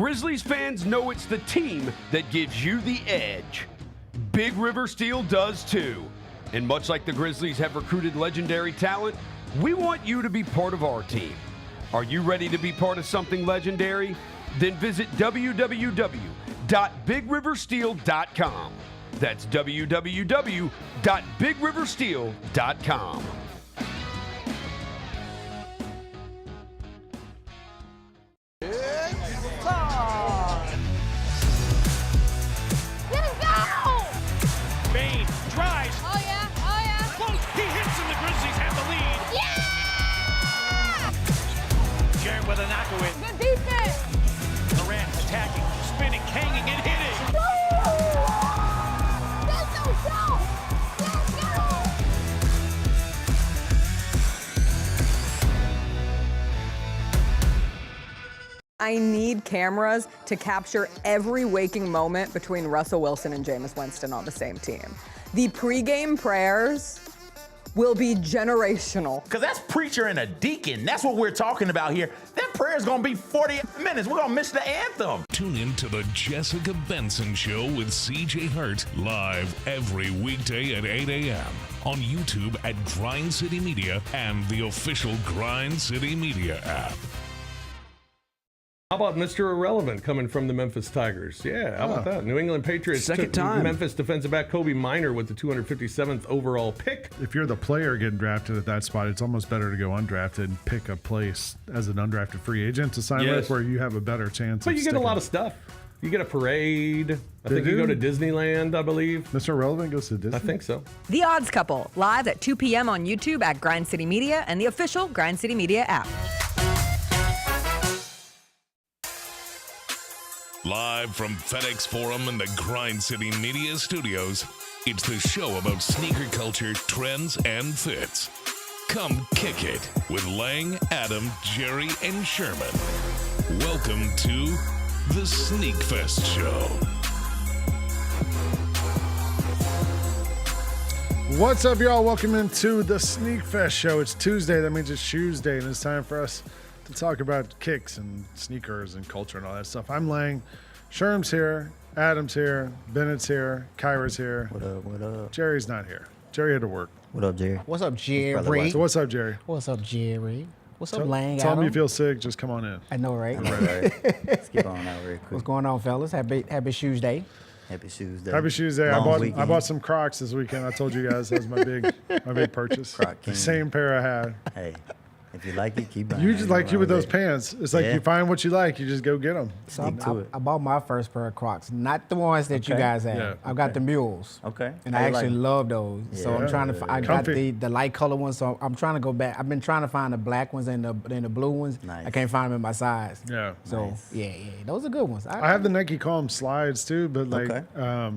Grizzlies fans know it's the team that gives you the edge. Big River Steel does too. And much like the Grizzlies have recruited legendary talent, we want you to be part of our team. Are you ready to be part of something legendary? Then visit www.bigriversteel.com. That's www.bigriversteel.com. With a knockaway. Good defense. Durant attacking, spinning, hanging, and hitting. Let's go. I need cameras to capture every waking moment between Russell Wilson and Jameis Winston on the same team. The pregame prayers will be generational. Because that's preacher and a deacon. That's what we're talking about here. That prayer is going to be 40 minutes. We're going to miss the anthem. Tune in to the Jessica Benson Show with CJ Hurt live every weekday at 8 a.m. on YouTube at Grind City Media and the official Grind City Media app. How about Mr. Irrelevant coming from the Memphis Tigers? Yeah, how about that? New England Patriots Second took time. Memphis defensive back Kobe Minor with the 257th overall pick. If you're the player getting drafted at that spot, it's almost better to go undrafted and pick a place as an undrafted free agent to sign with where you have a better chance But of you get a sticking. lot of stuff. You get a parade. I think do? you go to Disneyland, I believe. Mr. Irrelevant goes to Disney? I think so. The Odds Couple, live at 2 p.m. on YouTube at Grind City Media and the official Grind City Media app. Live from FedEx Forum and the Grind City Media Studios, it's the show about sneaker culture, trends, and fits. Come kick it with Lang, Adam, Jerry, and Sherman. Welcome to the Sneakfest Show. What's up, y'all? Welcome into the Sneakfest Show. It's Tuesday. That means it's Shoes Day, and it's time for us to talk about kicks and sneakers and culture and all that stuff. I'm Lang. Sherm's here. Adam's here. Bennett's here. Kyra's here. What up, what up? Jerry's not here. Jerry had to work. What up, Jerry? What's up, Jerry? So what's up, Jerry? What's up, Jerry? What's up, Lang? Tell Adam? me you feel sick. Just come on in. I know, right? Right. Let's get on out real quick. What's going on, fellas? Happy Shoes Day. Happy Shoes Day. Happy Shoes Day. Long I weekend. bought some Crocs this weekend. I told you guys that was my big purchase. Croc The King. same pair I had. Hey, if you like it, keep buying. You just like you with those pants. pants. It's like Yeah. you find what you like, you just go get them. So Stick to it. I bought my first pair of Crocs, not the ones that you Okay. guys have. Yeah. I've got the mules. Okay. And How I you like actually them? love those. So I'm Yeah. trying to. I got Comfy. the light color ones. So I'm trying to go back. I've been trying to find the black ones and the blue ones. Nice. I can't find them in my size. Yeah. So Nice. yeah, those are good ones. I have the Nike Calm slides too, but like Okay.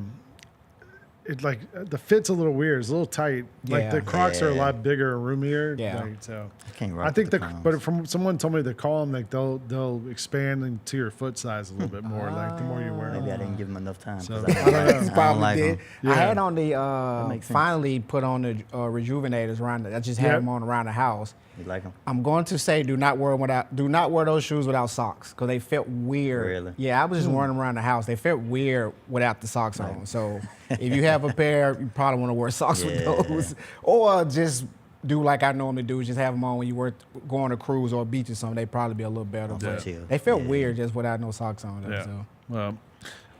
it like the fit's a little weird. It's a little tight. Like Yeah. the Crocs are a Yeah. lot bigger and roomier. Yeah. Like, so I can't rock I think with the Palms. but from someone told me the Calm like they'll expand into your foot size a little bit more. Like the more you wear them. Maybe I didn't give him enough time. 'cause So- I I don't don't like, know. I don't Probably like did. 'em. I had on the makes sense. finally put on the rejuvenators around. I just had Yep. them on around the house. You like them? I'm going to say do not wear those shoes without socks because they felt weird. Really? Yeah, I was just wearing them around the house. They felt weird without the socks on. So if you have a pair, you probably want to wear socks with Yeah. those, or just do like I normally do, just have them on when you were going to cruise or a beach or something. They'd probably be a little better. Yeah. But Chill. they felt Yeah. weird just without no socks on. Though, Yeah. So. Well,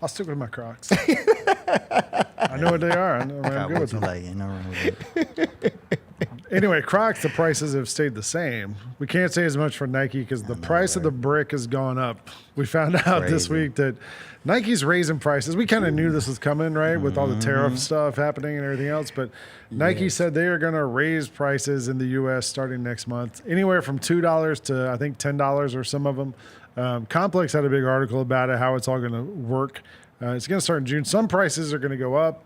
I'll stick with my Crocs. I know what they are. I know I I'm got good what with you them. like. Ain't no wrong with it. Anyway, Crocs, the prices have stayed the same. We can't say as much for Nike because the price of the brick has gone up. We found out this Crazy. week that Nike's raising prices. We kind of knew this was coming, right, with all the tariff stuff happening and everything else. But Nike said they are going to raise prices in the U.S. starting next month, anywhere from $2 to, I think, $10 or some of them. Complex had a big article about it, how it's all going to work. It's going to start in June. Some prices are going to go up.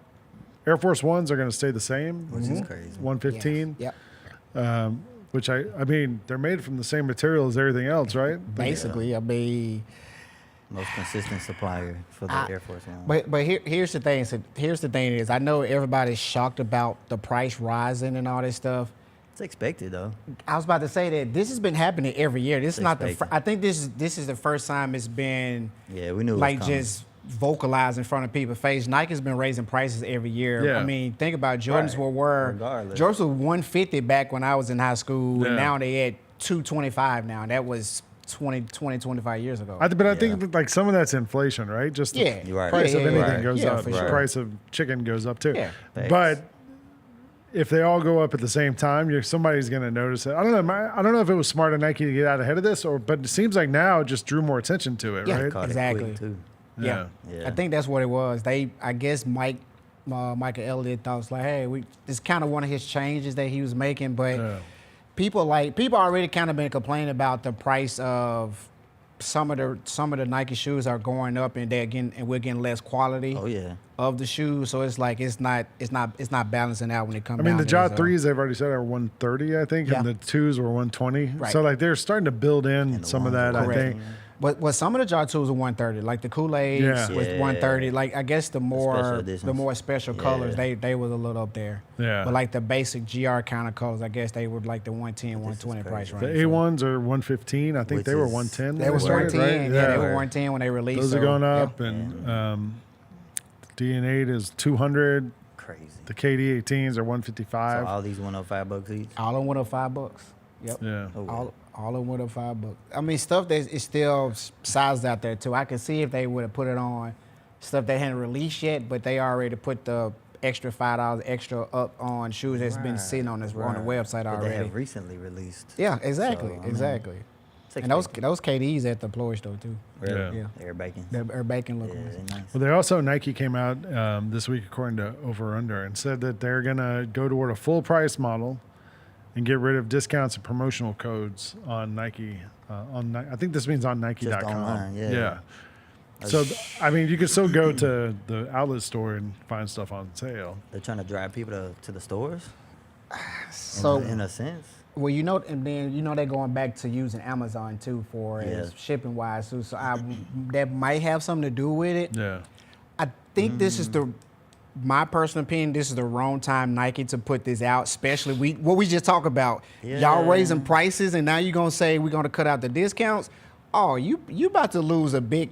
Air Force Ones are going to stay the same. Which is crazy. 115. Yep. Which I mean, they're made from the same material as everything else, right? Basically, I mean. Most consistent supplier for the Air Force One. But here's the thing. So here's the thing is I know everybody's shocked about the price rising and all this stuff. It's expected though. I was about to say that this has been happening every year. This is not the. expected. I think this is the first time it's been. Yeah, we knew it was like coming. just vocalized in front of people's face. Nike's been raising prices every year. Yeah. I mean, think about Jordans were Regardless. Jordans were 150 back when I was in high school, and Yeah. now they at 225 now. And that was 25 years ago. But I think that, like some of that's inflation, right? Just the Yeah. You're right. price of Yeah, anything right. goes Yeah, up. for The sure. price of chicken goes up too. Yeah. Thanks. But if they all go up at the same time, somebody's going to notice it. I don't know. I don't know if it was smart of Nike to get out ahead of this, but it seems like now it just drew more attention to it, Yeah. right? Caught it Exactly. quick, too. Yeah. Yeah. I think that's what it was. I guess Michael Elliott thought it's like, hey, this kind of one of his changes that he was making, but people already kind of been complaining about the price of some of the Nike shoes are going up, and we're getting less quality. Oh yeah. Of the shoes, so it's like it's not balancing out when it comes. I mean, the down Ja to it, so. 3s they've already said are 130, I think, Yeah. and the 2s were 120. Right. So like they're starting to build in the some of ones that, are I think. But some of the Ja 2s are 130, like the Kool-Aids Yeah. was Yeah. 130. Like I guess the more editions. special Yeah. colors, they was a little up there. Yeah. But like the basic GR kind of colors, I guess they were like the 110, 120 price crazy. range. The A1s are 115. I think Which they were is- 110. They when were started, 110. right? Yeah, they were 110 when they released. Those so, are going yeah. up, and D&8 is 200. Crazy. The KD18s are So 155. all these $105 each. All of them went up $5. Yep. Yeah. Oh, All of them went up $5. I mean, stuff that is still sized out there too. I can see if they would have put it on stuff they hadn't released yet, but they already put the extra $5 extra up on shoes that's been sitting on the website But already. they have recently released. Yeah, exactly, So, I mean, exactly. it's And those expected. KDs at the Ploy store too. Really? Yeah. They're baking. They're bacon looking. Yeah, they're nice. Well, they also, Nike came out this week, according to Over Under, and said that they're going to go toward a full price model and get rid of discounts and promotional codes on Nike. I think this means on Nike.com. Just online, yeah. So, I mean, you can still go to the outlet store and find stuff on sale. They're trying to drive people to the stores. So in a sense. well, and then they're going back to using Amazon too for as shipping wise too. So that might have something to do with it. Yeah. I think this is my personal opinion, this is the wrong time Nike to put this out, especially what we just talked about. Yeah. Y'all raising prices and now you're gonna say we're gonna cut out the discounts. Oh, you about to lose a big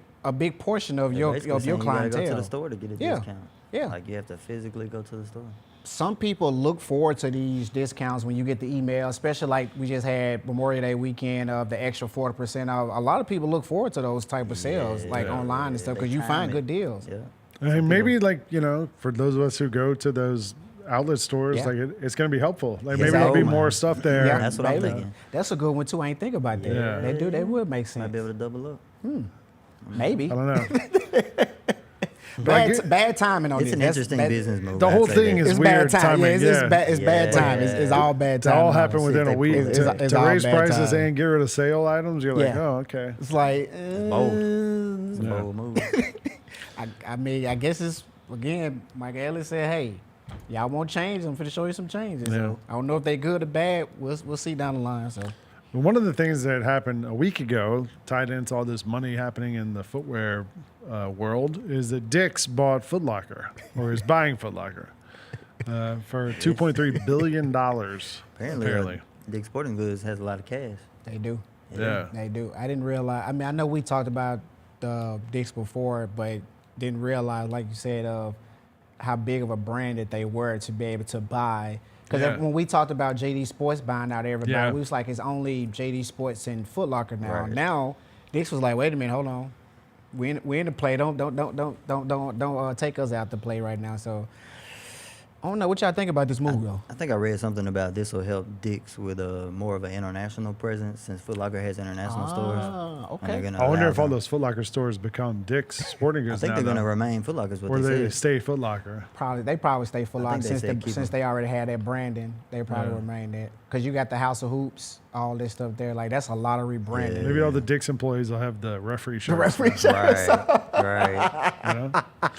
portion of your Basically saying clientele. You gotta go to the store to get a Yeah. discount. Yeah. Like you have to physically go to the store. Some people look forward to these discounts when you get the email, especially like we just had Memorial Day weekend of the extra 40% off. A lot of people look forward to those type of sales, like online and stuff, they because you time find it. good deals. Yeah. And maybe, like, for those of us who go to those outlet stores, Yeah. like it's going to be helpful. Like maybe Exactly. there'll be more stuff there. Yeah, That's what I'm maybe. thinking. That's a good one too. I ain't think about that. Yeah. They would make sense. Might be able to double up. Maybe. I don't know. Bad timing on It's this. an That's- interesting that- business move. The I'd whole say thing that. is It's weird bad time. timing. Yeah, it's bad Yeah. time. It's all bad It time. all on happened this. within a week. It's To all raise bad prices time. and get rid of sale items, you're like, Yeah. oh, okay. It's like bold. It's a bold move. I mean, I guess it's again. Mike Ellis said, "Hey, y'all want change? I'm finna show you some changes." Yeah. So I don't know if they good or bad. We'll see down the line. So But one of the things that happened a week ago, tied into all this money happening in the footwear world, is that Dick's bought Foot Locker, or is buying Foot Locker, for $2.3 billion. Apparently. Dick's Sporting Goods has a lot of cash. they do. Yeah. They do. I didn't realize. I mean, I know we talked about the Dick's before, but didn't realize, like you said, of how big of a brand that they were to be able to buy. Because Yeah. when we talked about JD Sports buying out everybody, Yeah. we was like, it's only JD Sports and Foot Locker now. Right. Now, Dick's was like, wait a minute, hold on, we in the play. Don't take us out the play right now. So I don't know what y'all think about this move though. I think I read something about this will help Dick's with a more of an international presence since Foot Locker has international stores. And okay. they're gonna I wonder allow if all them- those Foot Locker stores become Dick's Sporting I Goods think now, they're going to though, remain Foot Lockers. What or they they said. stay Foot Locker. They probably stay Foot I Locker think they said keep since them. they already had that branding. They probably remain that because you got the House of Hoops, all this stuff there. Like that's a lot of rebranding. Maybe all the Dick's employees will have the referee shirts. referee now, Right. you know? I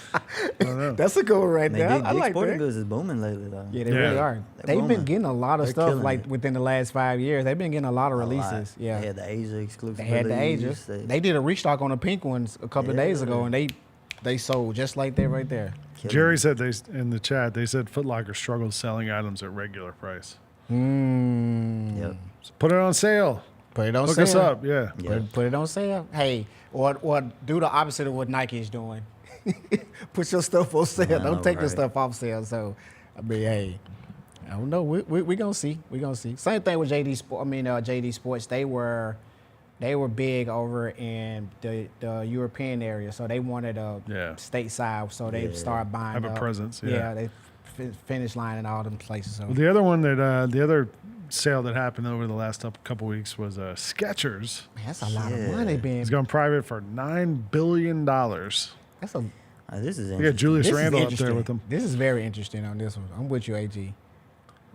don't know. That's a good one right They there. I Dick's like Sporting that. Goods is booming lately, though. Yeah, they Yeah. really are. They're They've been booming. getting a lot of They're stuff killing like it. within the last 5 years. They've been getting a lot of A lot. releases. Yeah, They had the Asia exclusive. they had the release. Ages. They did a restock on the pink ones a couple of days ago, and they sold just like that right there. Killing Jerry it. said in the chat, they said Foot Locker struggles selling items at regular price. Yep. So put it on sale. Put it on Look sale. us up. Yeah. Put it on sale. Hey, or do the opposite of what Nike is doing. Put your stuff on sale. Don't take your stuff off sale. So, I mean, hey, I don't know. We gonna see. We gonna see. Same thing with JD Sports. They were big over in the European area, so they wanted a stateside. So they started buying. Have a presence. They Finish Line and all them places. So. Well, the other one that the other sale that happened over the last couple weeks was Skechers. Man, that's a lot of money being. It's gone private for $9 billion. That's a. This is We got Julius Randle up there with them. This is very interesting on this one. I'm with you, AG.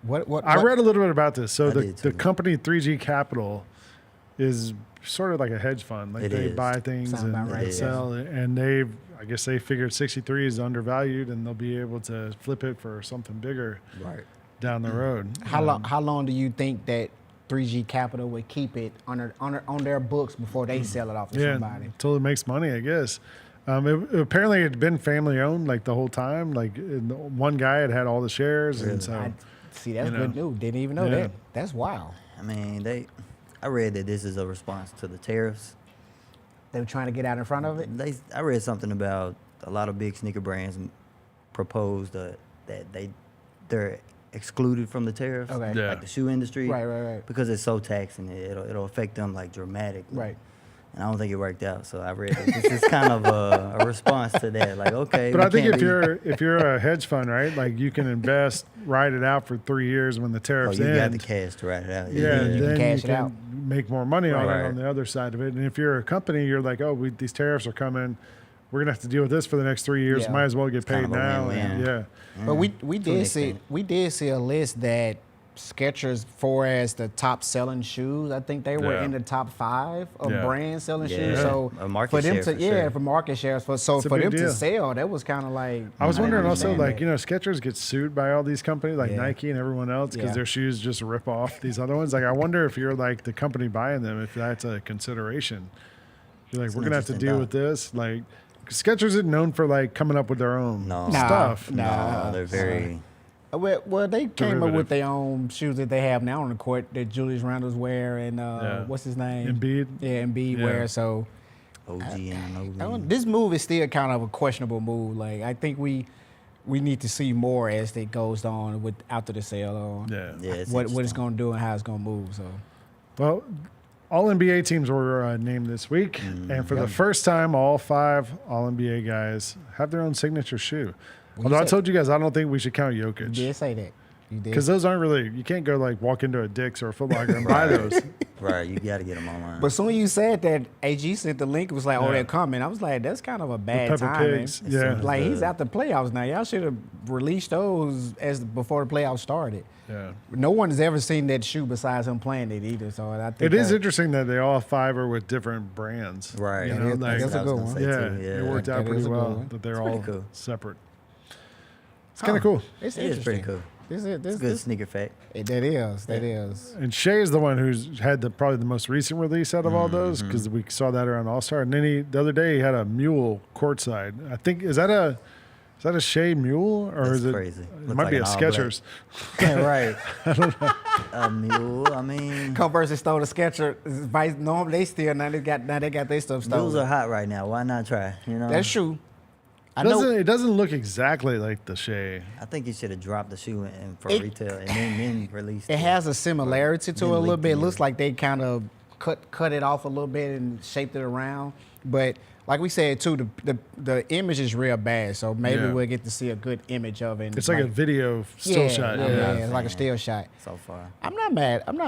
What? I read a little bit about this. So did the too. company 3G Capital is sort of like a hedge fund. Like they buy things Sounds and about right. sell, and I guess they figured 63 is undervalued, and they'll be able to flip it for something bigger down the road. How long do you think that 3G Capital would keep it on their books before they sell it off to somebody? Until it makes money, I guess. Apparently, it had been family owned like the whole time. Like one guy had all the shares, and so See, that's good news. Didn't even know that. That's wild. I mean, I read that this is a response to the tariffs. They were trying to get out in front of it. I read something about a lot of big sneaker brands proposed that they're excluded from the tariffs, Okay. Yeah. like the shoe industry, Right. because it's so taxing. It'll affect them like dramatically. Right. And I don't think it worked out. So I read that this is kind of a response to that. Like, okay. But I think if you're a hedge fund, right, like you can invest, ride it out for 3 years when the tariffs you end. got the cash to ride it out. Yeah, you can then cash you it can out. make more money on it Right. on the other side of it. And if you're a company, you're like, these tariffs are coming. We're gonna have to deal with this for the next 3 years. Yeah. Might as well get paid kind of a now. win-win. Yeah. But we To an did see a list that Skechers, for as the top selling shoes, I think they were Yeah. in the top 5 of Yeah. brands selling Yeah. shoes. So A market for them share to for sure. for market shares for a them big to deal. sell, that was kind of like. I was wondering also, understand like, that. you know, Skechers gets sued by all these companies like Yeah. Nike and everyone else because Yeah. their shoes just rip off these other ones. Like, I wonder if you're like the company buying them, if that's a consideration. You're like, It's we're an gonna have to interesting deal with this. Like, Skechers isn't known for like coming up with their own stuff. Nah. They're very. Well, they came up Derivative. with their own shoes that they have now on the court that Julius Randle's wear and what's his name? Embiid. Yeah, Embiid Yeah. wear. So OG and OG. this move is still kind of a questionable move. Like I think we need to see more as it goes on with after the sale on Yeah. Yeah, it's what it's interesting. going to do and how it's going to move. So Well, all NBA teams were named this week, and for the first time, all 5 All NBA guys have their own signature shoe. Although I told you guys, I don't think we should count you Jokic did say that. You did. because those aren't really. You can't go like walk into a Dick's or a Foot Locker and buy those. Right, you got to get them online. But soon you said that AG sent the link. It was like, oh, Yeah. they're coming. I was like, that's kind of a bad Pepper timing. Pigs, yeah. Like he's out the playoffs now. Y'all should have released those before the playoffs started. Yeah. No one has ever seen that shoe besides him playing it either. So I think It is interesting that they all 5 are with different brands. Right. You know, like, that's a good one. yeah, Too. it worked out That pretty is a good well one. that they're pretty all cool. separate. It's kind of cool. It's It is pretty interesting. cool. This It's a good sneaker fact. That is. And Shea is the one who's had probably the most recent release out of all those because we saw that around All Star. And then the other day he had a mule courtside. I think is that a Shea mule or That's is it? crazy. It Looks might like be a an all black. Skechers. Right. A mule, I mean, Converse stole the Skechers. No, they still now they got their stuff mules stolen. are hot right now. Why not try? You know, That's true. I know. It doesn't look exactly like the Shea. I think you should have dropped the shoe in for retail and then released It has a similarity to it a Then little leaked bit. It it. looks like they kind of cut it off a little bit and shaped it around. But like we said too, the image is real bad. So maybe Yeah. we'll get to see a good image of it. It's like a video still shot. Yeah, it's like a still shot. so far. I'm not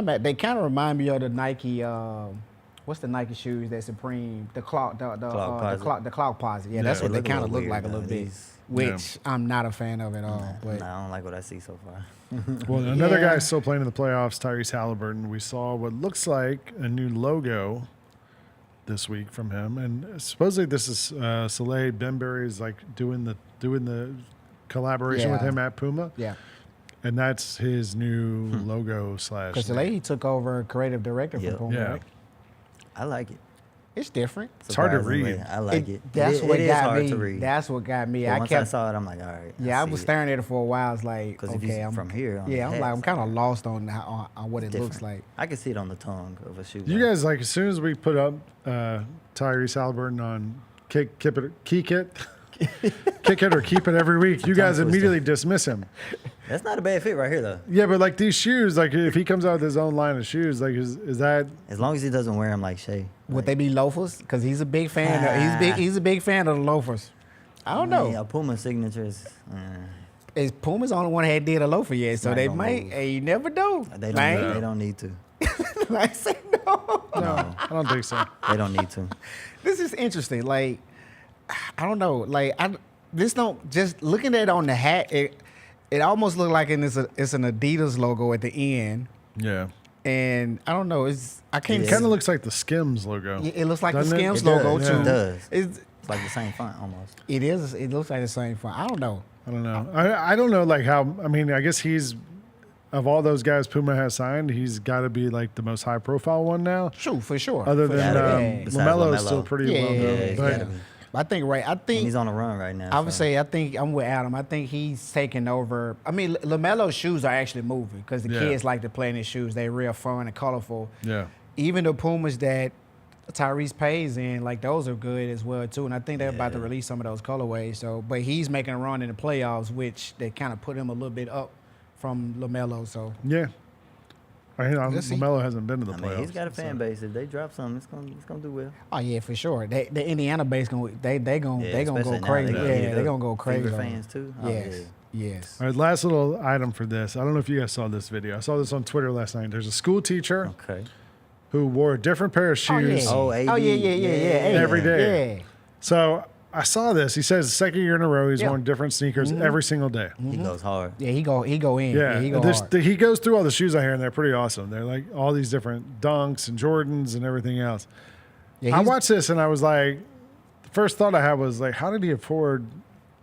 mad. They kind of remind me of the Nike. What's the Nike shoes that Supreme? The clock posit. Yeah, that's They what they look a kind of little look like a weird, little though. bit. These- Which I'm not a fan of at all. But Nah, I don't like what I see so far. Well, another Yeah. guy still playing in the playoffs, Tyrese Halliburton. We saw what looks like a new logo this week from him, and supposedly this is Soleil Benberry's like doing the collaboration with Yeah. him at Puma, yeah, and that's his new logo slash. because the lady took over creative director Yep. for Puma. Yeah. Right? I like it. It's different. It's hard to Surprisingly, read. I like it. That's it, what it is got hard me. to read. That's what got me. But I once kept. I saw it, I'm like, all right. Yeah, I see was it. staring at it for a while. I was like, 'Cause if okay, you I'm from here on the Yeah, I'm like, hat, I'm kind of like- lost on what it looks like. I can see it on the tongue of a shoe. You though. guys, like, as soon as we put up Tyrese Halliburton on kick it or keep it every week, you guys twister. immediately dismiss him. That's not a bad fit right here, though. Yeah, but like these shoes, like if he comes out with his own line of shoes, like is that As long as he doesn't wear them like Shea. Would they be loafers? Because he's a big fan. He's a big fan of the loafers. I don't know. A Puma signature is. Is Puma's the only one that did a loafer yet, so not they gonna might. move. Hey, you never know. They Man. don't need to. I say no. No, I don't think so. they don't need to. This is interesting. Like, I don't know. Like, this don't just looking at it on the hat. It almost looked like it's an Adidas logo at the end, Yeah. and I don't know. I can't. It kind of looks like the Skims logo. It looks like Doesn't the it? Skims It logo does, too. It does. It's, It's like the same font almost. it is. It looks like the same font. I don't know. I don't know. I don't know like how. I mean, I guess he's of all those guys Puma has signed, he's got to be like the most high profile one now. True, for sure. Other For than sure. Besides LaMelo is LaMelo. still pretty Yeah, well known. yeah, he's but gotta be. I think And he's on a run right now. I would so. say I think I'm with Adam. I think he's taking over. I mean, LaMelo's shoes are actually moving because the Yeah. kids like to play in his shoes. They're real fun and colorful. yeah. Even the Pumas that Tyrese pays in, like those are good as well too. And I think they're about to release some of those colorways. So, but he's making a run in the playoffs, which they kind of put him a little bit up from LaMelo. So Yeah. I mean, Let's see. LaMelo hasn't been to the I playoffs. mean, he's got a fan base. If they drop something, it's gonna do well. oh yeah, for sure. The Indiana base gonna they gonna Yeah, they gonna go especially now crazy. they got Yeah, heated they're up. gonna go crazy. Fever on fans it. too. Oh, Yes, yeah. yes. All right, last little item for this. I don't know if you guys saw this video. I saw this on Twitter last night. There's a school teacher Okay. who wore a different pair of shoes. Oh, AD. Oh yeah. Hey, Every day. Yeah. So I saw this. He says second year in a row he's Yeah. worn different sneakers every single day. He goes hard. Yeah, he go in. Yeah, he go There's- hard. he goes through all the shoes I hear, and they're pretty awesome. They're like all these different Dunks and Jordans and everything else. Yeah, I he's- watched this and I was like, the first thought I had was like, how did he afford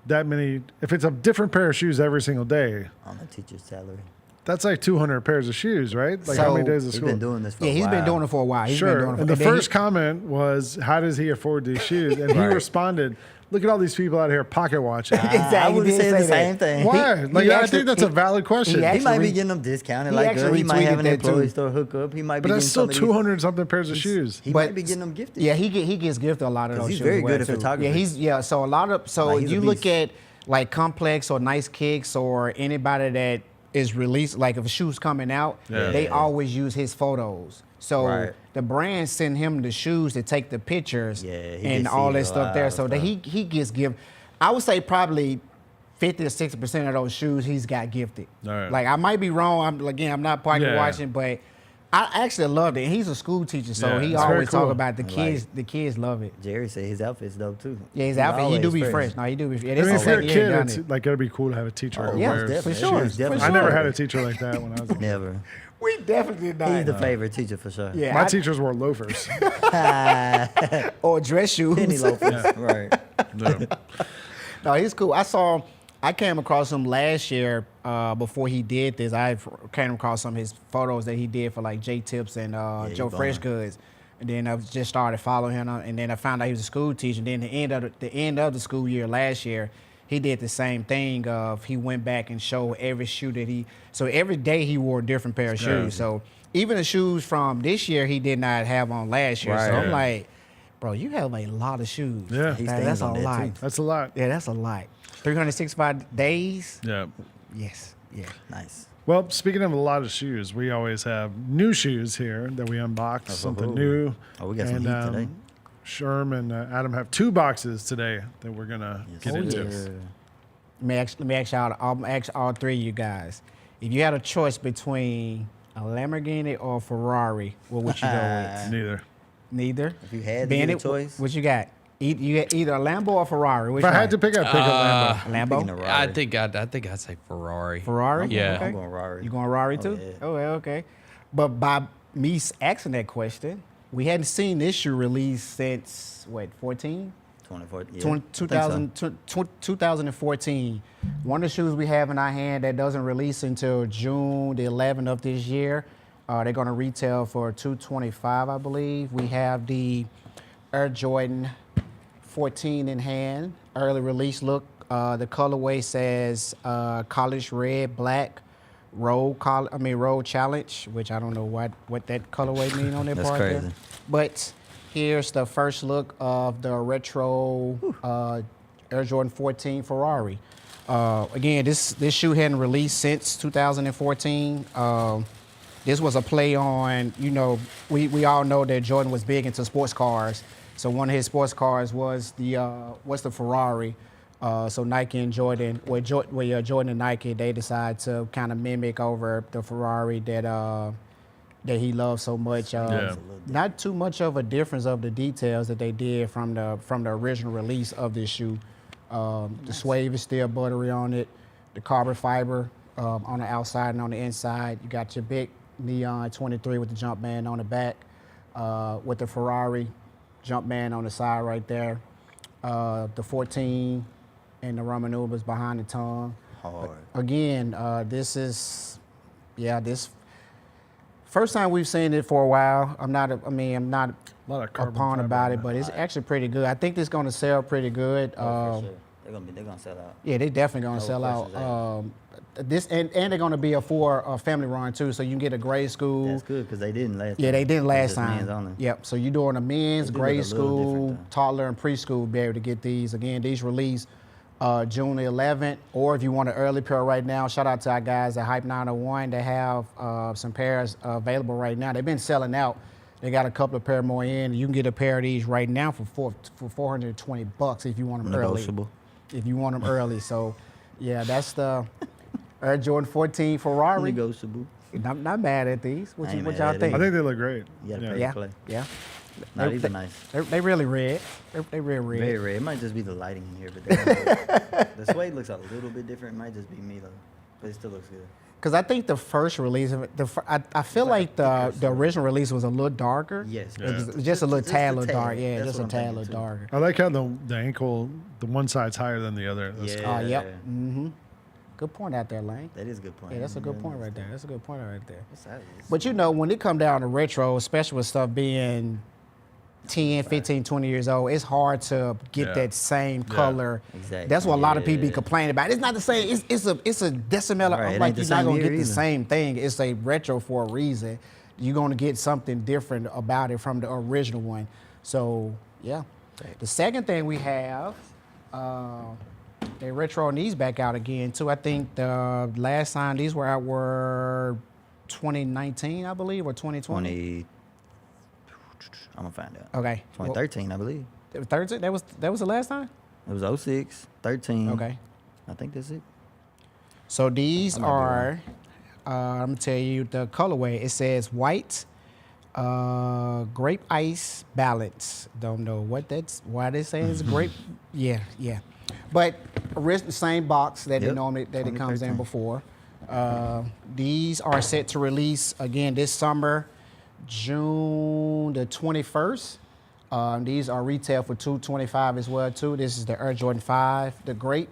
that many? If it's a different pair of shoes every single day, On the teacher's salary. that's like 200 pairs of shoes, right? Like how So, many days of He's school? been doing this for Yeah, a he's while. been doing it for a while. He's been Sure. doing it for, And the then first comment was, how does he afford these shoes? And he responded, look at all these people out here pocket watching. Exactly. I would he did say the say same that. thing. Why? Like, he I actually- think that's a valid question. he He might be Actually, getting them discounted he like actually good. He might have an retweeted that employee too. store hookup. He might be But getting that's still some of these- 200 something pairs of shoes. He might be getting them gifted. Yeah, he gets gifted a lot of 'Cause those he's shoes very as well, good at too. photography. So a lot of Like, he's a you look beast. at like Complex or Nice Kicks or anybody that is released, like if a shoe's coming out, they always use his photos. So Right. the brand send him the shoes to take the pictures Yeah, he and gets all seen that a stuff lot there. of So that stuff. he gets give. I would say probably 50 to 60% of those shoes he's got gifted. All right. Like I might be wrong. I'm not pocket Yeah. watching, but I actually loved it. He's a school teacher, so Yeah, he it's very always talk cool. about the I like kids. it. The kids love it. Jerry said his outfit's dope too. Yeah, his He's outfit. He do always be fresh. No, he do be. Yeah, I this mean, is if the you're a second year kid, done it's it. like it'd be cool to have a teacher Oh, who yeah, wears for definitely. sure. Shoes, For definitely. I sure. never had a teacher like that when I was a kid. Never. We definitely did not. He's the favorite teacher for sure. Yeah, My teachers wore loafers. or dress shoes. Penny loafers. Right. Yeah. No, he's cool. I came across him last year before he did this. I came across some of his photos that he did for like J Tips and he Joe ballin'. Fresh Goods. And then I just started following him, and then I found out he was a school teacher. And then the end of the school year last year, he did the same thing. He went back and showed every shoe that so every day he wore a different pair of shoes. So even the shoes from this year he did not have on last year. So Right. I'm like, bro, you have a lot of shoes. Yeah. He That's stands a on that, lot. too. That's a lot. Yeah, that's a lot. 365 days. Yeah. Yes. Yeah. Nice. Well, speaking of a lot of shoes, we always have new shoes here that we unbox, something new. Oh, we got some heat today. Sherm and Adam have 2 boxes today that we're going to get Oh, into. yes. Let me ask y'all. I'll ask all three of you guys. If you had a choice between a Lamborghini or a Ferrari, what would you go with? Neither. Neither. If you had to give a choice? What you got? You got either a Lambo or Ferrari. Which If I had one? to pick, I'd pick a Lambo. Lambo. Picking a Rari. I think I'd say Ferrari. Ferrari. Yeah. Okay. I'm going Rari. You going Rari too? yeah. Oh, yeah, okay. But by me asking that question, we hadn't seen this shoe released since what 14? 24. Yeah, 2014. One of the shoes we have in our hand that doesn't release until June the 11th of this year. They're going to retail for $225, I believe. We have the Air Jordan 14 in hand, early release look. The colorway says college red, black, road challenge, which I don't know what that colorway mean on that That's part crazy. there. But here's the first look of the retro Air Jordan 14 Ferrari. Again, this shoe hadn't released since 2014. This was a play on, we all know that Jordan was big into sports cars. So one of his sports cars was the Ferrari. So Nike and Jordan, Jordan and Nike, they decided to kind of mimic over the Ferrari that he loves so much. Not too much of a difference of the details that they did from the original release of this shoe. The suede is still buttery on it. The carbon fiber on the outside and on the inside. You got your big neon 23 with the jump band on the back, with the Ferrari jump band on the side right there. The 14 and the Roman numerals behind the tongue. Hard. Again, this first time we've seen it for a while. I'm not A lot of carbon upon fiber about on it, that. but it's actually pretty good. I think this is going to sell pretty good. For sure. They're gonna sell out. Yeah, they definitely going to No sell questions out. This and they're going to be a family run too, so you can get a grade school. That's good because they didn't last. Yeah, time. they didn't It was last just men's time. only. Yep. So you're doing a men's, They do grade look a little school, different, though. toddler, and preschool. Be able to get these. Again, these release June the 11th, or if you want an early pair right now, shout out to our guys at Hype 901. They have some pairs available right now. They've been selling out. They got a couple of pair more in. You can get a pair of these right now for $420 if you want them Negotiable. early. If you want them early. So, yeah, that's the Air Jordan 14 Ferrari. Negotiable. Not bad at these. What I ain't y'all mad at think? I think they look great. You gotta pay Yeah, to play. yeah. Not even nice. They really red. They real red. Very rare. It might just be the lighting in here, but the suede looks a little bit different. It might just be me though, but it still looks good. Because I think the first release of it, I feel like the original release was a little darker. Yes. It was just a little Just tad a little tad. dark. Yeah, That's just a what I'm tad thinking, little too. darker. I like how the ankle, the one side's higher than the other. That's Yeah. Yep. Mm-hmm. Good point out there, Lane. That is a good point. Yeah, that's a good point right there. That's a good point right there. Besides, But when it come down to retro, especially with stuff being 10, 15, 20 years old, it's hard to get Yeah. that same color. Exactly. That's what a lot of people be Yeah. complaining about. It's not the same. It's a decimeter. Right, I'm it like, ain't the you're not same gonna year get the either. same thing. It's a retro for a reason. You're gonna get something different about it from the original one. So yeah. The second thing we have, they retro these back out again too. I think the last time these were out were 2019, I believe, or 2020. I'm gonna find out. Okay. 2013, I believe. Well, 13. That was the last time. It was 06, 13. Okay. I think that's it. So these I might be are. I'm gonna tell you the colorway. It says white, grape ice balance. Don't know why they say it's grape. Yeah. But the same box that Yep, it comes in 2013. before. These are set to release again this summer, June the 21st. These are retail for $225 as well too. This is the Air Jordan 5, the Grape.